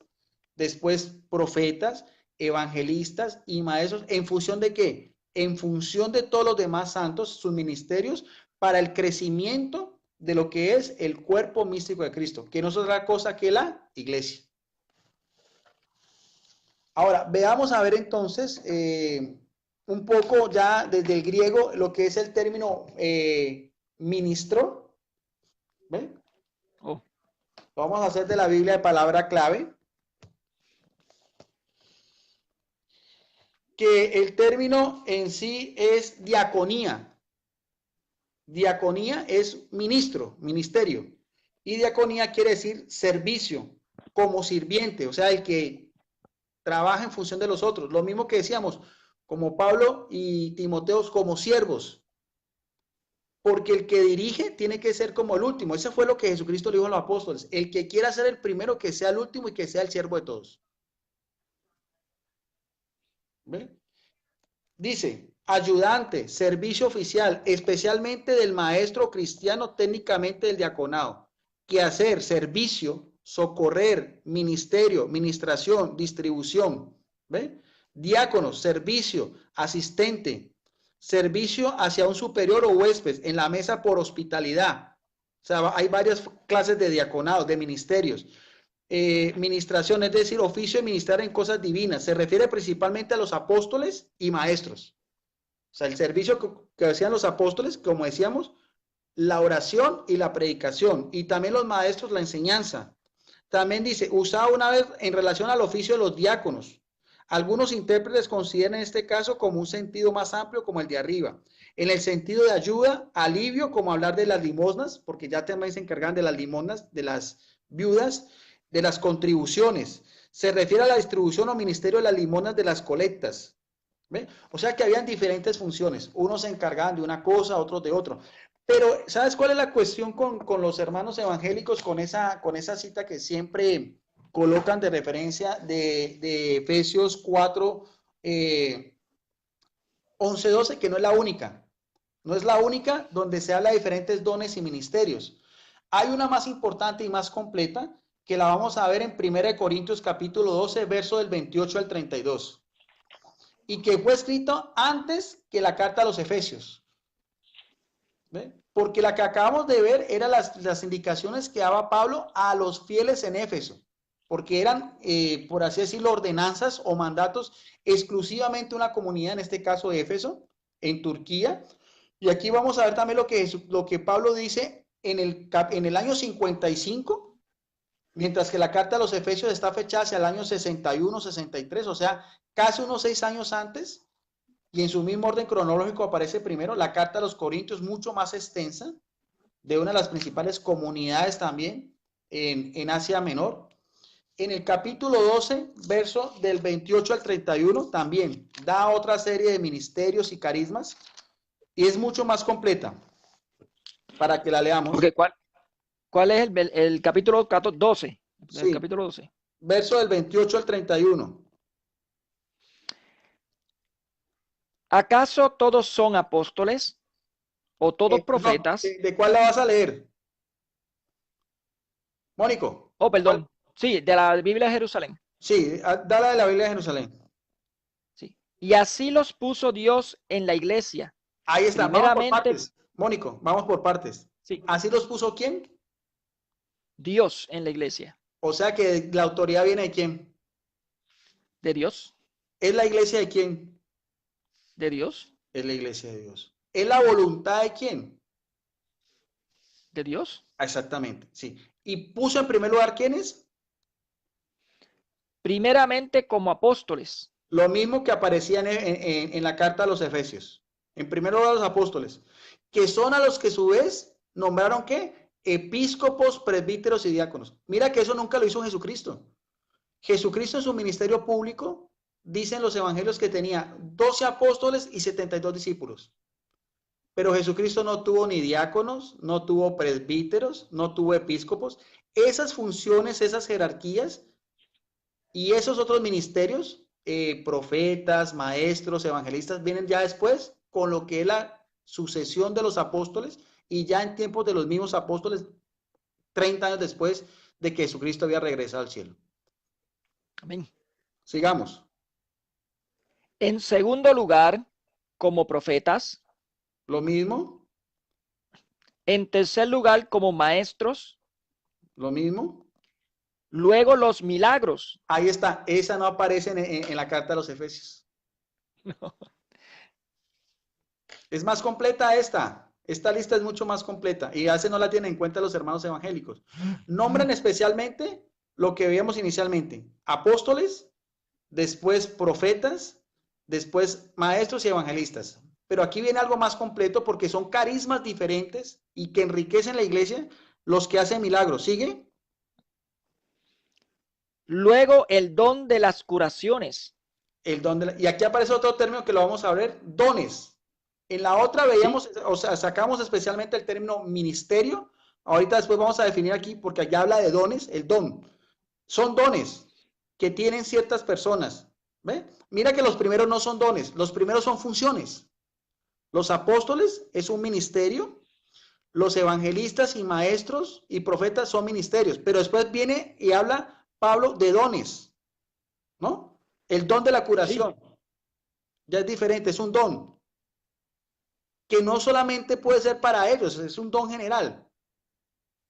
después profetas, evangelistas y maestros. ¿En función de qué? En función de todos los demás santos, sus ministerios, para el crecimiento de lo que es el cuerpo místico de Cristo, que no es otra cosa que la iglesia. Ahora, veamos a ver entonces un poco ya desde el griego lo que es el término ministro. ¿Ve? Oh, Vamos a hacer de la Biblia de palabra clave. Que el término en sí es diaconía. Diaconía es ministro, ministerio. Y diaconía quiere decir servicio, como sirviente, o sea, el que trabaja en función de los otros. Lo mismo que decíamos, como Pablo y Timoteo como siervos. Porque el que dirige tiene que ser como el último. Eso fue lo que Jesucristo le dijo a los apóstoles. El que quiera ser el primero, que sea el último y que sea el siervo de todos. ¿Ve? Dice, ayudante, servicio oficial, especialmente del maestro cristiano, técnicamente del diaconado. Que hacer, servicio, socorrer, ministerio, ministración, distribución. ¿Ve? Diácono, servicio, asistente, servicio hacia un superior o huésped en la mesa por hospitalidad. O sea, hay varias clases de diaconados, de ministerios. Ministración, es decir, oficio de ministrar en cosas divinas. Se refiere principalmente a los apóstoles y maestros. O sea, el servicio que hacían los apóstoles, como decíamos, la oración y la predicación. Y también los maestros, la enseñanza. También dice, usado una vez en relación al oficio de los diáconos. Algunos intérpretes consideran este caso como un sentido más amplio como el de arriba. En el sentido de ayuda, alivio, como hablar de las limosnas, porque ya también se encargan de las limosnas, de las viudas, de las contribuciones. Se refiere a la distribución o ministerio de las limosnas de las colectas. ¿Ve? O sea que habían diferentes funciones. Unos se encargaban de una cosa, otros de otro. Pero, ¿sabes cuál es la cuestión con los hermanos evangélicos, con esa cita que siempre colocan de referencia de Efesios 4, 11, 12, que no es la única? No es la única donde se habla de diferentes dones y ministerios. Hay una más importante y más completa que la vamos a ver en 1 Corintios capítulo 12, verso del 28 al 32. Y que fue escrito antes que la carta a los Efesios. ¿Ve? Porque la que acabamos de ver eran las indicaciones que daba Pablo a los fieles en Éfeso, porque eran, por así decirlo, ordenanzas o mandatos exclusivamente una comunidad, en este caso Éfeso, en Turquía. Y aquí vamos a ver también lo que Pablo dice en el año 55, mientras que la carta a los Efesios está fechada hacia el año 61, 63, o sea, casi unos 6 años antes. Y en su mismo orden cronológico aparece primero la carta a los Corintios, mucho más extensa, de una de las principales comunidades también en Asia Menor. En el capítulo 12, verso del 28 al 31, también da otra serie de ministerios y carismas y es mucho más completa para que la leamos. okay, ¿cuál es el capítulo 12? El Sí, capítulo 12. verso del 28 al 31. ¿Acaso todos son apóstoles o todos No, profetas? ¿de cuál la vas a leer? Mónico. Oh, ¿Cuál? perdón. Sí, de la Biblia de Jerusalén. Sí, dala de la Biblia de Jerusalén. Sí. Y así los puso Dios en la iglesia. Ahí está, vamos por Primeramente, partes. Mónico, vamos por partes. sí, ¿Así los puso quién? Dios en la iglesia. O sea que la autoridad viene de quién. ¿De Dios? ¿Es la iglesia de quién? ¿De Dios? Es la iglesia de Dios. ¿Es la voluntad de quién? ¿De Dios? Exactamente, sí. ¿Y puso en primer lugar quiénes? Primeramente como apóstoles. Lo mismo que aparecía en la carta a los Efesios. En primer lugar los apóstoles, que son a los que a su vez nombraron ¿qué? Episcopos, presbíteros y diáconos. Mira que eso nunca lo hizo Jesucristo. Jesucristo en su ministerio público, dicen los evangelios que tenía 12 apóstoles y 72 discípulos. Pero Jesucristo no tuvo ni diáconos, no tuvo presbíteros, no tuvo episcopos. Esas funciones, esas jerarquías y esos otros ministerios, profetas, maestros, evangelistas, vienen ya después con lo que es la sucesión de los apóstoles y ya en tiempos de los mismos apóstoles, 30 años después de que Jesucristo había regresado al cielo. Amén. Sigamos. En segundo lugar, como profetas. Lo mismo, En tercer lugar, como maestros. lo mismo. Luego los milagros. Ahí está, esa no aparece en la carta a los Efesios. Es más completa esta. Esta lista es mucho más completa y a veces no la tienen en cuenta los hermanos evangélicos. Nombran especialmente lo que veíamos inicialmente. Apóstoles, después profetas, después maestros y evangelistas. Pero aquí viene algo más completo porque son carismas diferentes y que enriquecen la iglesia los que hacen milagros. ¿Sigue? Luego el don de las curaciones. El don de y aquí aparece otro término que lo vamos a ver, dones. En la otra veíamos, ¿sí? O sea, sacamos especialmente el término ministerio. Ahorita después vamos a definir aquí, porque allá habla de dones, el don. Son dones que tienen ciertas personas. ¿Ve? Mira que los primeros no son dones, los primeros son funciones. Los apóstoles es un ministerio, los evangelistas y maestros y profetas son ministerios, pero después viene y habla Pablo de dones, ¿no? El don de la curación, sí, ya es diferente, es un don que no solamente puede ser para ellos, es un don general.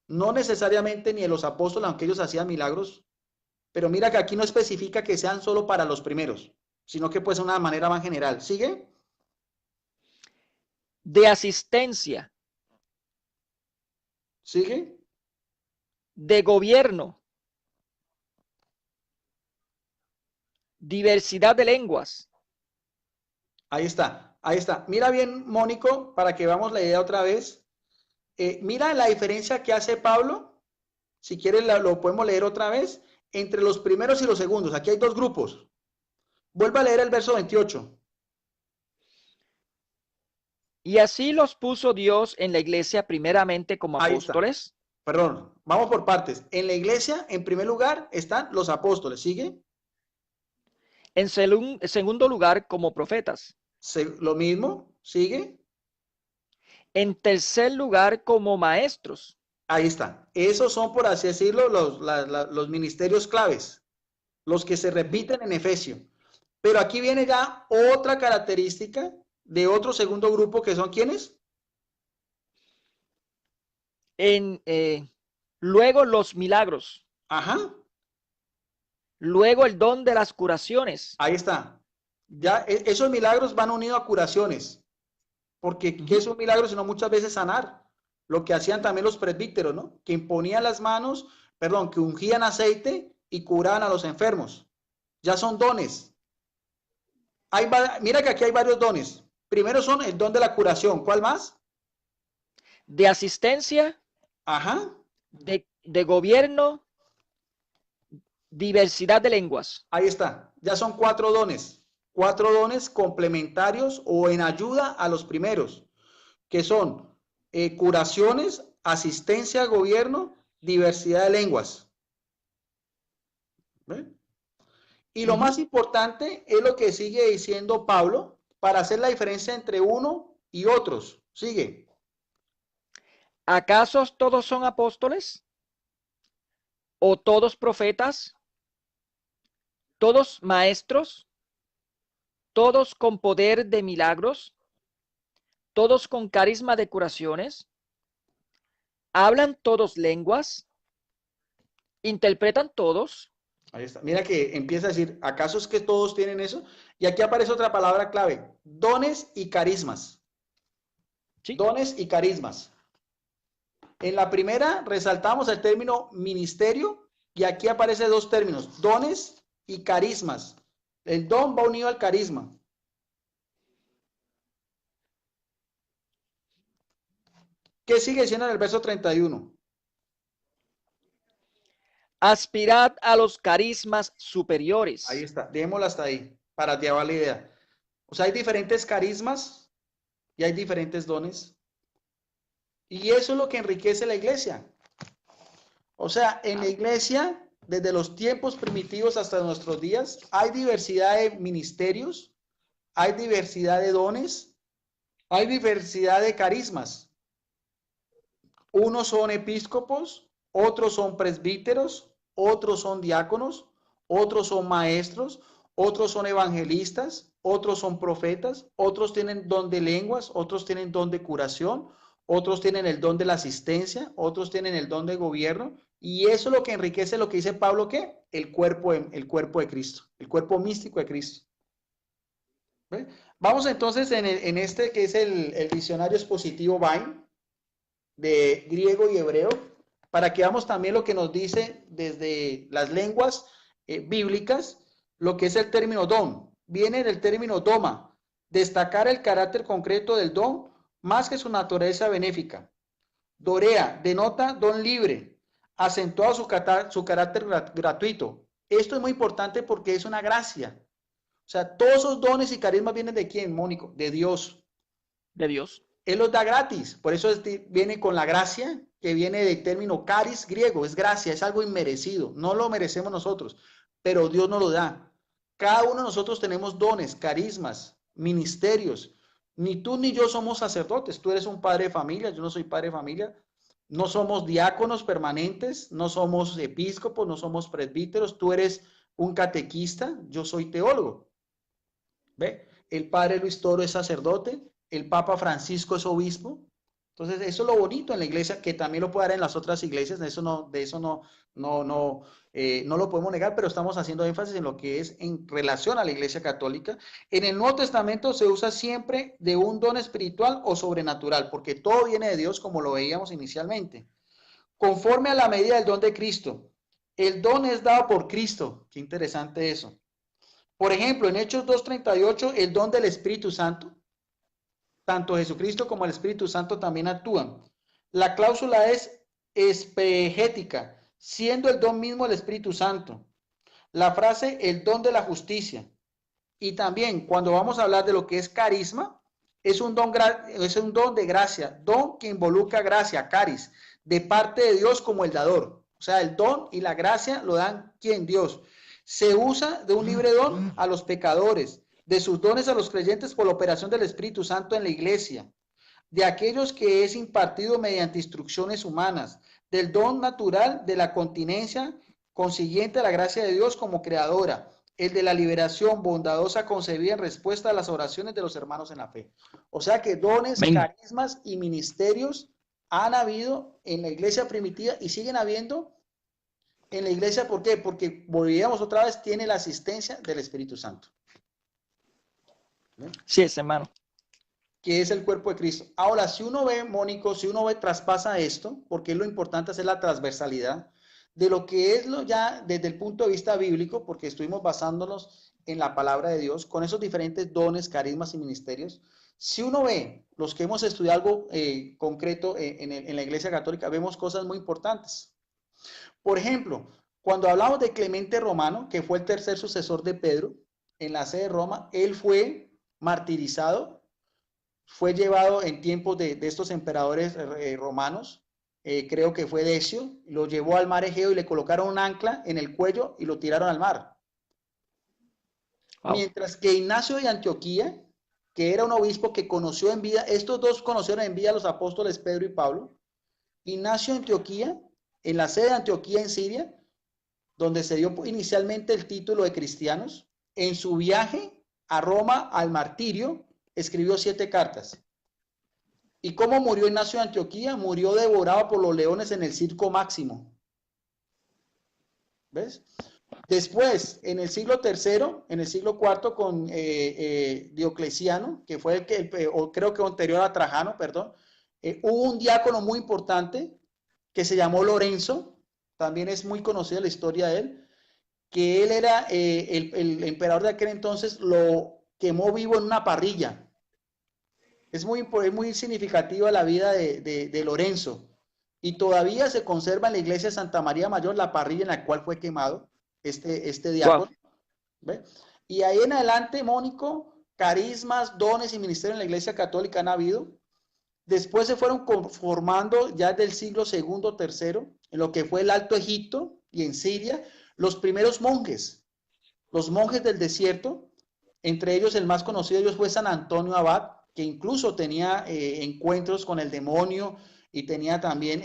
No necesariamente ni de los apóstoles, aunque ellos hacían milagros, pero mira que aquí no especifica que sean solo para los primeros, sino que puede ser una manera más general. ¿Sigue? De asistencia. ¿Sigue? De gobierno. Diversidad de lenguas. Ahí está, ahí está. Mira bien, Mónico, para que veamos la idea otra vez. Mira la diferencia que hace Pablo. Si quieres, lo podemos leer otra vez. Entre los primeros y los segundos. Aquí hay dos grupos. Vuelve a leer el verso 28. Y así los puso Dios en la iglesia primeramente como Ahí está. apóstoles. Perdón, vamos por partes. En la iglesia, en primer lugar, están los apóstoles. ¿Sigue? En segundo lugar, como profetas. Lo mismo. ¿Sigue? En tercer lugar, como maestros. Ahí está. Esos son, por así decirlo, los ministerios claves, los que se repiten en Efesios. Pero aquí viene ya otra característica de otro segundo grupo, que son ¿quiénes? Luego los milagros. Ajá. Luego el don de las curaciones. Ahí está. Ya esos milagros van unidos a curaciones. Porque ¿qué es un milagro? Sino muchas veces sanar. Lo que hacían también los presbíteros, ¿no? Que imponían las manos, perdón, que ungían aceite y curaban a los enfermos. Ya son dones. Mira que aquí hay varios dones. Primero son el don de la curación. ¿Cuál más? De asistencia. Ajá. De gobierno. Diversidad de lenguas. Ahí está. Ya son 4 dones. 4 dones complementarios o en ayuda a los primeros, que son curaciones, asistencia, gobierno, diversidad de lenguas. ¿Ve? Y lo más importante es lo que sigue diciendo Pablo para hacer la diferencia entre uno y otros. Sigue. ¿Acaso todos son apóstoles? ¿O todos profetas? ¿Todos maestros? ¿Todos con poder de milagros? ¿Todos con carisma de curaciones? ¿Hablan todos lenguas? ¿Interpretan todos? Ahí está. Mira que empieza a decir, ¿acaso es que todos tienen eso? Y aquí aparece otra palabra clave, dones y carismas. Sí. Dones y carismas. En la primera resaltamos el término ministerio y aquí aparecen dos términos, dones y carismas. El don va unido al carisma. ¿Qué sigue diciendo en el verso 31? Aspirad a los carismas superiores. Ahí está, dejémoslo hasta ahí, para llevar la idea. O sea, hay diferentes carismas y hay diferentes dones. Y eso es lo que enriquece la iglesia. O sea, en la iglesia, desde los tiempos primitivos hasta nuestros días, hay diversidad de ministerios, hay diversidad de dones, hay diversidad de carismas. Unos son episcopos, otros son presbíteros, otros son diáconos, otros son maestros, otros son evangelistas, otros son profetas, otros tienen don de lenguas, otros tienen don de curación, otros tienen el don de la asistencia, otros tienen el don de gobierno, y eso es lo que enriquece lo que dice Pablo, ¿qué? El cuerpo de Cristo, el cuerpo místico de Cristo. ¿Ve? Vamos entonces en este que es el diccionario expositivo Vine, de griego y hebreo, para que veamos también lo que nos dice desde las lenguas bíblicas, lo que es el término don. Viene del término doma, destacar el carácter concreto del don más que su naturaleza benéfica. Dorea, denota don libre, acentuado su carácter gratuito. Esto es muy importante porque es una gracia. O sea, todos esos dones y carismas vienen de quién, Mónico? De Dios. De Dios. Él los da gratis, por eso viene con la gracia, que viene del término caris griego, es gracia, es algo inmerecido, no lo merecemos nosotros, pero Dios nos lo da. Cada uno de nosotros tenemos dones, carismas, ministerios. Ni tú ni yo somos sacerdotes, tú eres un padre de familia, yo no soy padre de familia, no somos diáconos permanentes, no somos episcopos, no somos presbíteros, tú eres un catequista, yo soy teólogo. ¿Ve? El padre Luis Toro es sacerdote, el Papa Francisco es obispo. Entonces, eso es lo bonito en la iglesia, que también lo puede dar en las otras iglesias, de eso no lo podemos negar, pero estamos haciendo énfasis en lo que es en relación a la iglesia católica. En el Nuevo Testamento se usa siempre de un don espiritual o sobrenatural, porque todo viene de Dios, como lo veíamos inicialmente. Conforme a la medida del don de Cristo. El don es dado por Cristo. Qué interesante eso. Por ejemplo, en Hechos 2:38, el don del Espíritu Santo, tanto Jesucristo como el Espíritu Santo también actúan. La cláusula es espegética, siendo el don mismo el Espíritu Santo. La frase, el don de la justicia. Y también, cuando vamos a hablar de lo que es carisma, es un don de gracia, don que involucra gracia, caris, de parte de Dios como el dador. O sea, el don y la gracia lo dan ¿quién? Dios. Se usa de un libre don a los pecadores, de sus dones a los creyentes por la operación del Espíritu Santo en la iglesia, de aquellos que es impartido mediante instrucciones humanas, del don natural de la continencia consiguiente a la gracia de Dios como creadora, el de la liberación bondadosa concebida en respuesta a las oraciones de los hermanos en la fe. O sea que dones, carismas y ministerios han habido en la iglesia primitiva y siguen habiendo en la iglesia. ¿Por qué? Porque, volvíamos otra vez, tiene la asistencia del Espíritu Santo. ¿Ven? Sí, es, hermano. Que es el cuerpo de Cristo. Ahora, si uno ve, Mónico, si uno ve, traspasa esto, porque es lo importante hacer la transversalidad de lo que es lo ya desde el punto de vista bíblico, porque estuvimos basándonos en la palabra de Dios, con esos diferentes dones, carismas y ministerios. Si uno ve los que hemos estudiado algo concreto en la Iglesia Católica, vemos cosas muy importantes. Por ejemplo, cuando hablamos de Clemente Romano, que fue el tercer sucesor de Pedro en la sede de Roma, él fue martirizado, fue llevado en tiempos de estos emperadores romanos, creo que fue Decio, lo llevó al mar Egeo y le colocaron un ancla en el cuello y lo tiraron al mar. Wow. Mientras que Ignacio de Antioquía, que era un obispo que conoció en vida, estos dos conocieron en vida a los apóstoles Pedro y Pablo. Ignacio de Antioquía, en la sede de Antioquía en Siria, donde se dio inicialmente el título de cristianos, en su viaje a Roma al martirio, escribió 7 cartas. ¿Y cómo murió Ignacio de Antioquía? Murió devorado por los leones en el Circo Máximo. ¿Ves? Después, en el siglo III, en el siglo IV, con Diocleciano, que fue el que, o creo que anterior a Trajano, perdón, hubo un diácono muy importante que se llamó Lorenzo, también es muy conocida la historia de él, que él era el emperador de aquel entonces, lo quemó vivo en una parrilla. Es muy significativa la vida de Lorenzo, y todavía se conserva en la iglesia de Santa María Mayor la parrilla en la cual fue quemado este diácono. Wow. ¿Ve? Y ahí en adelante, Mónico, carismas, dones y ministerios en la iglesia católica han habido. Después se fueron conformando ya del siglo II, III, en lo que fue el Alto Egipto y en Siria, los primeros monjes, los monjes del desierto. Entre ellos el más conocido de ellos fue San Antonio Abad, que incluso tenía encuentros con el demonio y tenía también,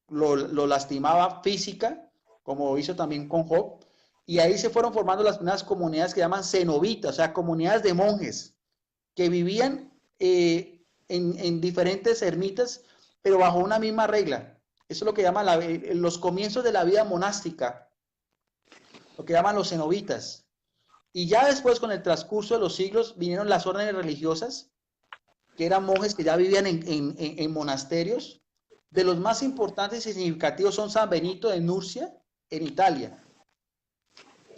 lo lastimaba física, como hizo también con Job. Y ahí se fueron formando las primeras comunidades que llaman cenobitas, o sea, comunidades de monjes que vivían en diferentes ermitas, pero bajo una misma regla. Eso es lo que llaman los comienzos de la vida monástica, lo que llaman los cenobitas. Y ya después, con el transcurso de los siglos, vinieron las órdenes religiosas, que eran monjes que ya vivían en monasterios. De los más importantes y significativos son San Benito de Nurcia, en Italia.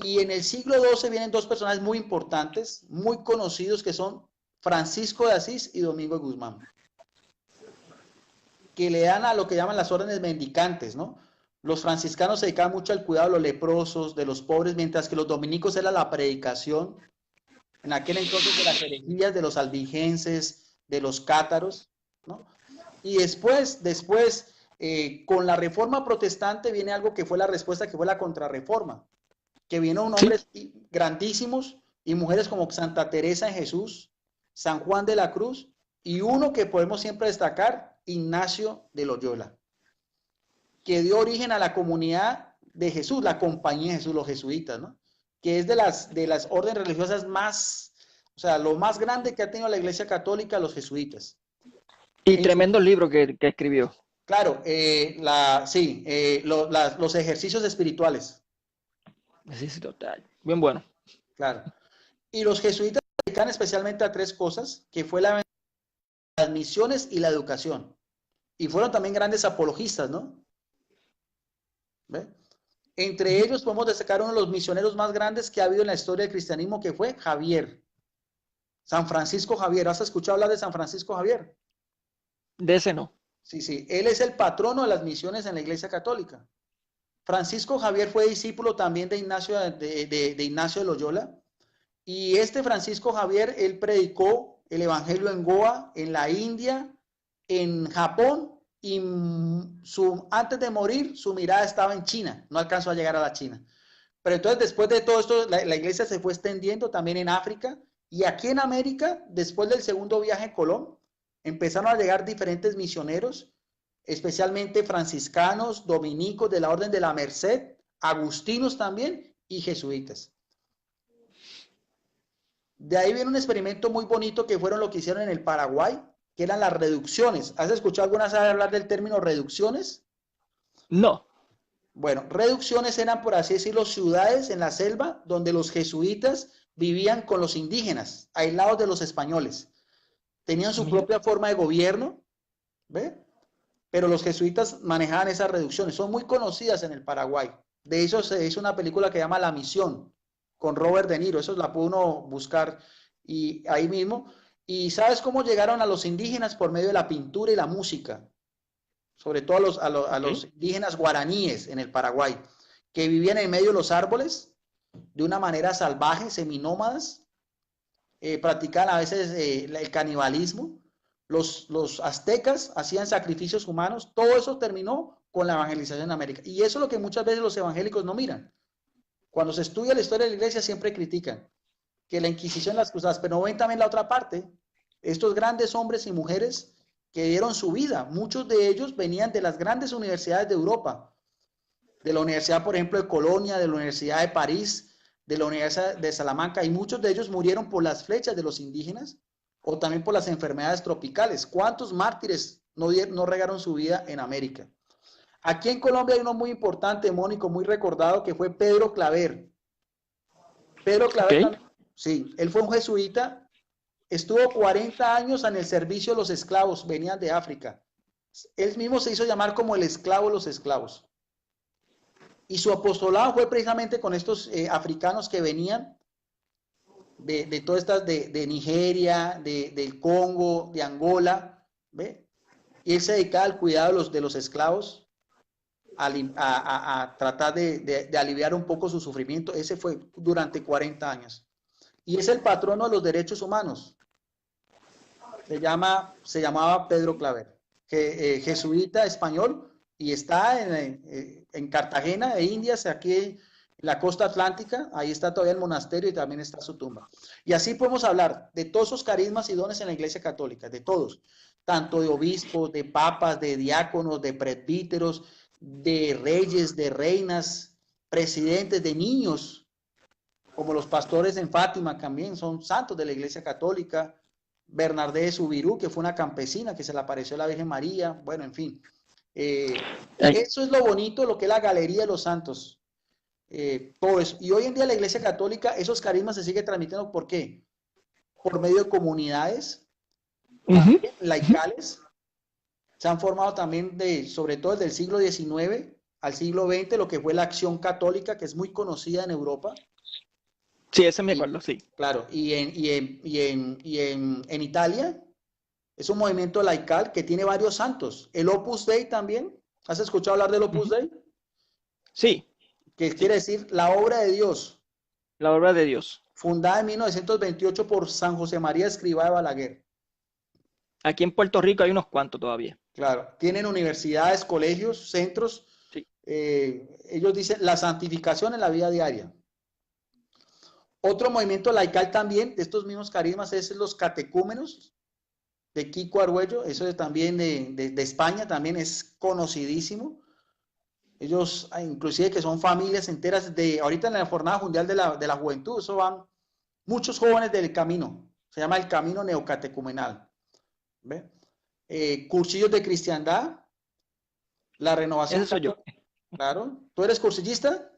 Y en el siglo XII vienen dos personajes muy importantes, muy conocidos, que son Francisco de Asís y Domingo de Guzmán, que le dan a lo que llaman las órdenes mendicantes, ¿no? Los franciscanos se dedicaban mucho al cuidado de los leprosos, de los pobres, mientras que los dominicos era la predicación, en aquel entonces, de las herejías, de los albigenses, de los cátaros, ¿no? Y después con la reforma protestante viene algo que fue la respuesta, que fue la contrarreforma, que vino hombres grandísimos y mujeres como Santa Teresa de Jesús, San Juan de la Cruz, y uno que podemos siempre destacar, Ignacio de Loyola, que dio origen a la comunidad de Jesús, la compañía de Jesús, los jesuitas, ¿no? Que es de las órdenes religiosas más, o sea, lo más grande que ha tenido la Iglesia Católica, los jesuitas. Y tremendo libro que escribió. Claro, los ejercicios espirituales. Sí, total. Bien bueno. Claro. Y los jesuitas se dedican especialmente a tres cosas, que fue las misiones y la educación. Y fueron también grandes apologistas, ¿no? ¿Ve? Entre ellos podemos destacar uno de los misioneros más grandes que ha habido en la historia del cristianismo, que fue Javier. San Francisco Javier. ¿Has escuchado hablar de San Francisco Javier? De ese no. Sí. Él es el patrono de las misiones en la Iglesia Católica. Francisco Javier fue discípulo también de Ignacio de Loyola. Y este Francisco Javier, él predicó el evangelio en Goa, en la India, en Japón, y antes de morir, su mirada estaba en China. No alcanzó a llegar a la China. Pero entonces, después de todo esto, la iglesia se fue extendiendo también en África. Y aquí en América, después del segundo viaje a Colón, empezaron a llegar diferentes misioneros, especialmente franciscanos, dominicos de la Orden de la Merced, agustinos también y jesuitas. De ahí viene un experimento muy bonito que fueron lo que hicieron en el Paraguay, que eran las reducciones. ¿Has escuchado alguna vez hablar del término reducciones? No. Bueno, reducciones eran, por así decirlo, ciudades en la selva donde los jesuitas vivían con los indígenas, aislados de los españoles. Tenían su propia forma de gobierno, ¿ve? Pero los jesuitas manejaban esas reducciones. Son muy conocidas en el Paraguay. De hecho, se hizo una película que se llama La Misión, con Robert De Niro. Eso la pudo uno buscar y ahí mismo. ¿Y sabes cómo llegaron a los indígenas? Por medio de la pintura y la música. Sobre todo a los indígenas guaraníes en el Paraguay, que vivían en medio de los árboles de una manera salvaje, seminómadas, practicaban a veces el canibalismo. Los aztecas hacían sacrificios humanos. Todo eso terminó con la evangelización en América. Y eso es lo que muchas veces los evangélicos no miran. Cuando se estudia la historia de la iglesia siempre critican que la Inquisición, las cruzadas, pero no ven también la otra parte. Estos grandes hombres y mujeres que dieron su vida, muchos de ellos venían de las grandes universidades de Europa, de la Universidad, por ejemplo, de Colonia, de la Universidad de París, de la Universidad de Salamanca, y muchos de ellos murieron por las flechas de los indígenas o también por las enfermedades tropicales. ¿Cuántos mártires no regaron su vida en América? Aquí en Colombia hay uno muy importante, Mónico, muy recordado, que fue Pedro Claver. Pedro Claver también, sí, él fue un jesuita, estuvo 40 años en el servicio de los esclavos, venían de África. Él mismo se hizo llamar como el esclavo de los esclavos. Y su apostolado fue precisamente con estos africanos que venían de todas estas, de Nigeria, del Congo, de Angola, ¿ve? Y él se dedicaba al cuidado de los esclavos, a tratar de aliviar un poco su sufrimiento. Ese fue durante 40 años. Y es el patrono de los derechos humanos. Se llamaba Pedro Claver, jesuita español, y está en Cartagena de Indias, aquí en la costa atlántica. Ahí está todavía el monasterio y también está su tumba. Y así podemos hablar de todos esos carismas y dones en la Iglesia Católica, de todos, tanto de obispos, de papas, de diáconos, de presbíteros, de reyes, de reinas, presidentes, de niños, como los pastores en Fátima también son santos de la Iglesia Católica. Bernardé de Subirú, que fue una campesina que se le apareció a la Virgen María. Bueno, en fin. Eso es lo bonito, lo que es la Galería de los Santos. todo eso. Y hoy en día la Iglesia Católica, esos carismas se sigue transmitiendo, ¿por qué? Por medio de comunidades, también laicales, se han formado también sobre todo desde el siglo XIX al siglo XX, lo que fue la Acción Católica, que es muy conocida en Europa. Sí, ese me Y, acuerdo, sí. claro, en Italia es un movimiento laical que tiene varios santos. El Opus Dei también. ¿Has escuchado hablar del Opus Dei? Sí, Que sí, quiere decir la obra de Dios, la obra de Dios. fundada en 1928 por San José María Escrivá de Balaguer. Aquí en Puerto Rico hay unos cuantos todavía. Claro, tienen universidades, colegios, centros. Sí. Ellos dicen la santificación en la vida diaria. Otro movimiento laical también de estos mismos carismas es los catecúmenos de Kiko Argüello. Eso es también de España, también es conocidísimo. Ellos, inclusive que son familias enteras ahorita en la Jornada Mundial de la Juventud, eso van muchos jóvenes del camino. Se llama el camino neocatecumenal. ¿Ve? Cursillos de cristiandad, la renovación Ese soy yo. católica. Claro. ¿Tú eres cursillista?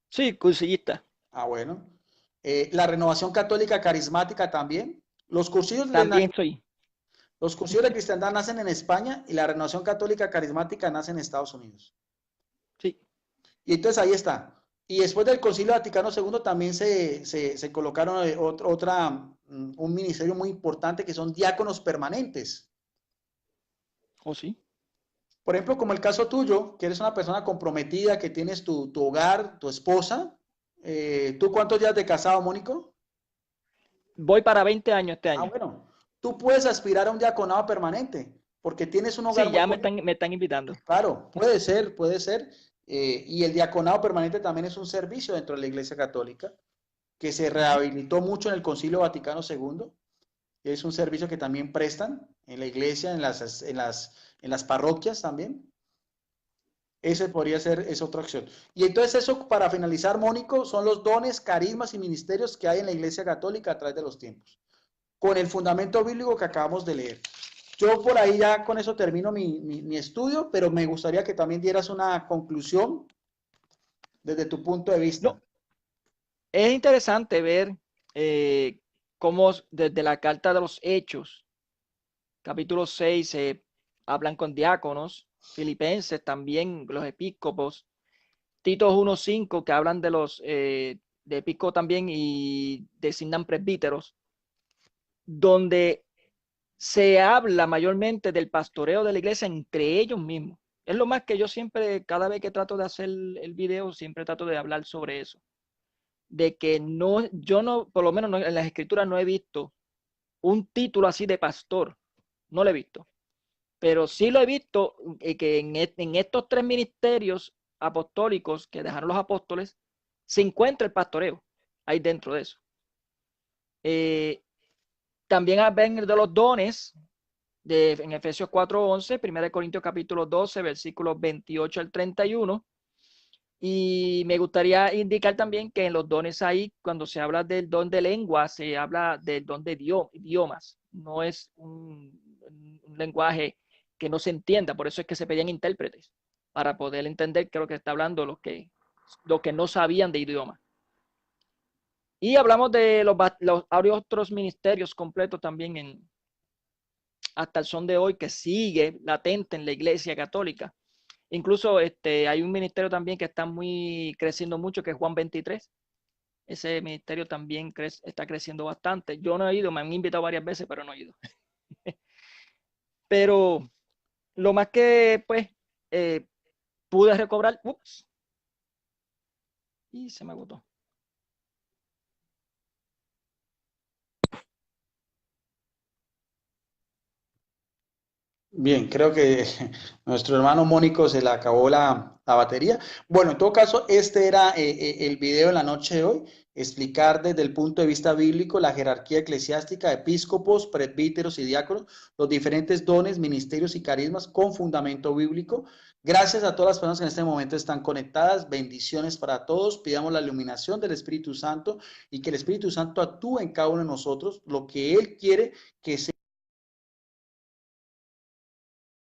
Sí, cursillista. Ah, bueno. La renovación católica carismática también. También soy. Los cursillos de cristiandad nacen en España y la renovación católica carismática nace en Estados Unidos. Sí. Y entonces ahí está. Y después del Concilio Vaticano II también se colocaron un ministerio muy importante que son diáconos permanentes. ¿Oh, sí? Por ejemplo, como el caso tuyo, que eres una persona comprometida, que tienes tu hogar, tu esposa. ¿Tú cuántos días de casado, Mónico? Voy para 20 años este Ah, año. bueno. Tú puedes aspirar a un diaconado permanente, porque tienes un hogar Sí, muy ya bonito. me están invitando. Claro, puede ser, puede ser. Y el diaconado permanente también es un servicio dentro de la Iglesia Católica, que se rehabilitó mucho en el Concilio Vaticano II. Es un servicio que también prestan en la iglesia, en las parroquias también. Ese podría ser, es otra opción. Y entonces eso, para finalizar, Mónico, son los dones, carismas y ministerios que hay en la Iglesia Católica a través de los tiempos, con el fundamento bíblico que acabamos de leer. Yo por ahí ya con eso termino mi estudio, pero me gustaría que también dieras una conclusión desde tu punto de vista. No, es interesante ver eh, cómo desde la carta de los Hechos, capítulo 6, se hablan con diáconos, Filipenses también, los episcopos, Tito 1:5, que hablan de los de episcopos también y designan presbíteros, donde se habla mayormente del pastoreo de la iglesia entre ellos mismos. Es lo más que yo siempre, cada vez que trato de hacer el video, siempre trato de hablar sobre eso. De que no, yo no, por lo menos no, en las escrituras no he visto un título así de pastor. No lo he visto. Pero sí lo he visto que en estos tres ministerios apostólicos que dejaron los apóstoles, se encuentra el pastoreo ahí dentro de eso. También ven de los dones en Efesios 4:11, 1 Corintios capítulo 12, versículos 28 al 31. Y me gustaría indicar también que en los dones ahí, cuando se habla del don de lengua, se habla del don de idiomas. No es un lenguaje que no se entienda, por eso es que se pedían intérpretes, para poder entender qué es lo que está hablando los que no sabían de idioma. Y hablamos de los otros ministerios completos también hasta el son de hoy, que sigue latente en la Iglesia Católica. Incluso hay un ministerio también que está creciendo mucho, que es Juan 23. Ese ministerio también está creciendo bastante. Yo no he ido, me han invitado varias veces, pero no he ido. Pero lo más que pues pude recobrar, y se me agotó. Bien, creo que nuestro hermano Mónico se le acabó la batería. Bueno, en todo caso, este era el video de la noche de hoy, explicar desde el punto de vista bíblico la jerarquía eclesiástica, episcopos, presbíteros y diáconos, los diferentes dones, ministerios y carismas con fundamento bíblico. Gracias a todas las personas que en este momento están conectadas. Bendiciones para todos. Pidamos la iluminación del Espíritu Santo y que el Espíritu Santo actúe en cada uno de nosotros lo que Él quiere que sea.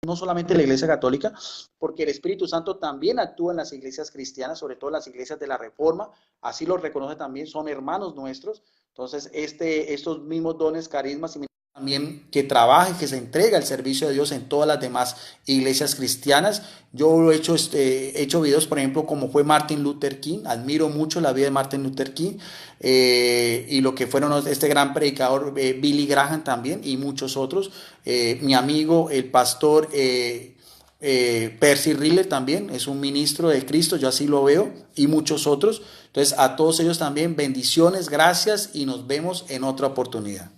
no solamente en la Iglesia Católica, porque el Espíritu Santo también actúa en las iglesias cristianas, sobre todo en las iglesias de la Reforma, así lo reconoce también, son hermanos nuestros. Entonces, estos mismos dones, carismas y también que trabaje, que se entrega el servicio de Dios en todas las demás iglesias cristianas. Yo he hecho videos, por ejemplo, como fue Martin Luther King. Admiro mucho la vida de Martin Luther King y lo que fueron este gran predicador Billy Graham también y muchos otros. Mi amigo, el pastor Percy Riller también es un ministro de Cristo, yo así lo veo, y muchos otros. Entonces, a todos ellos también bendiciones, gracias y nos vemos en otra oportunidad.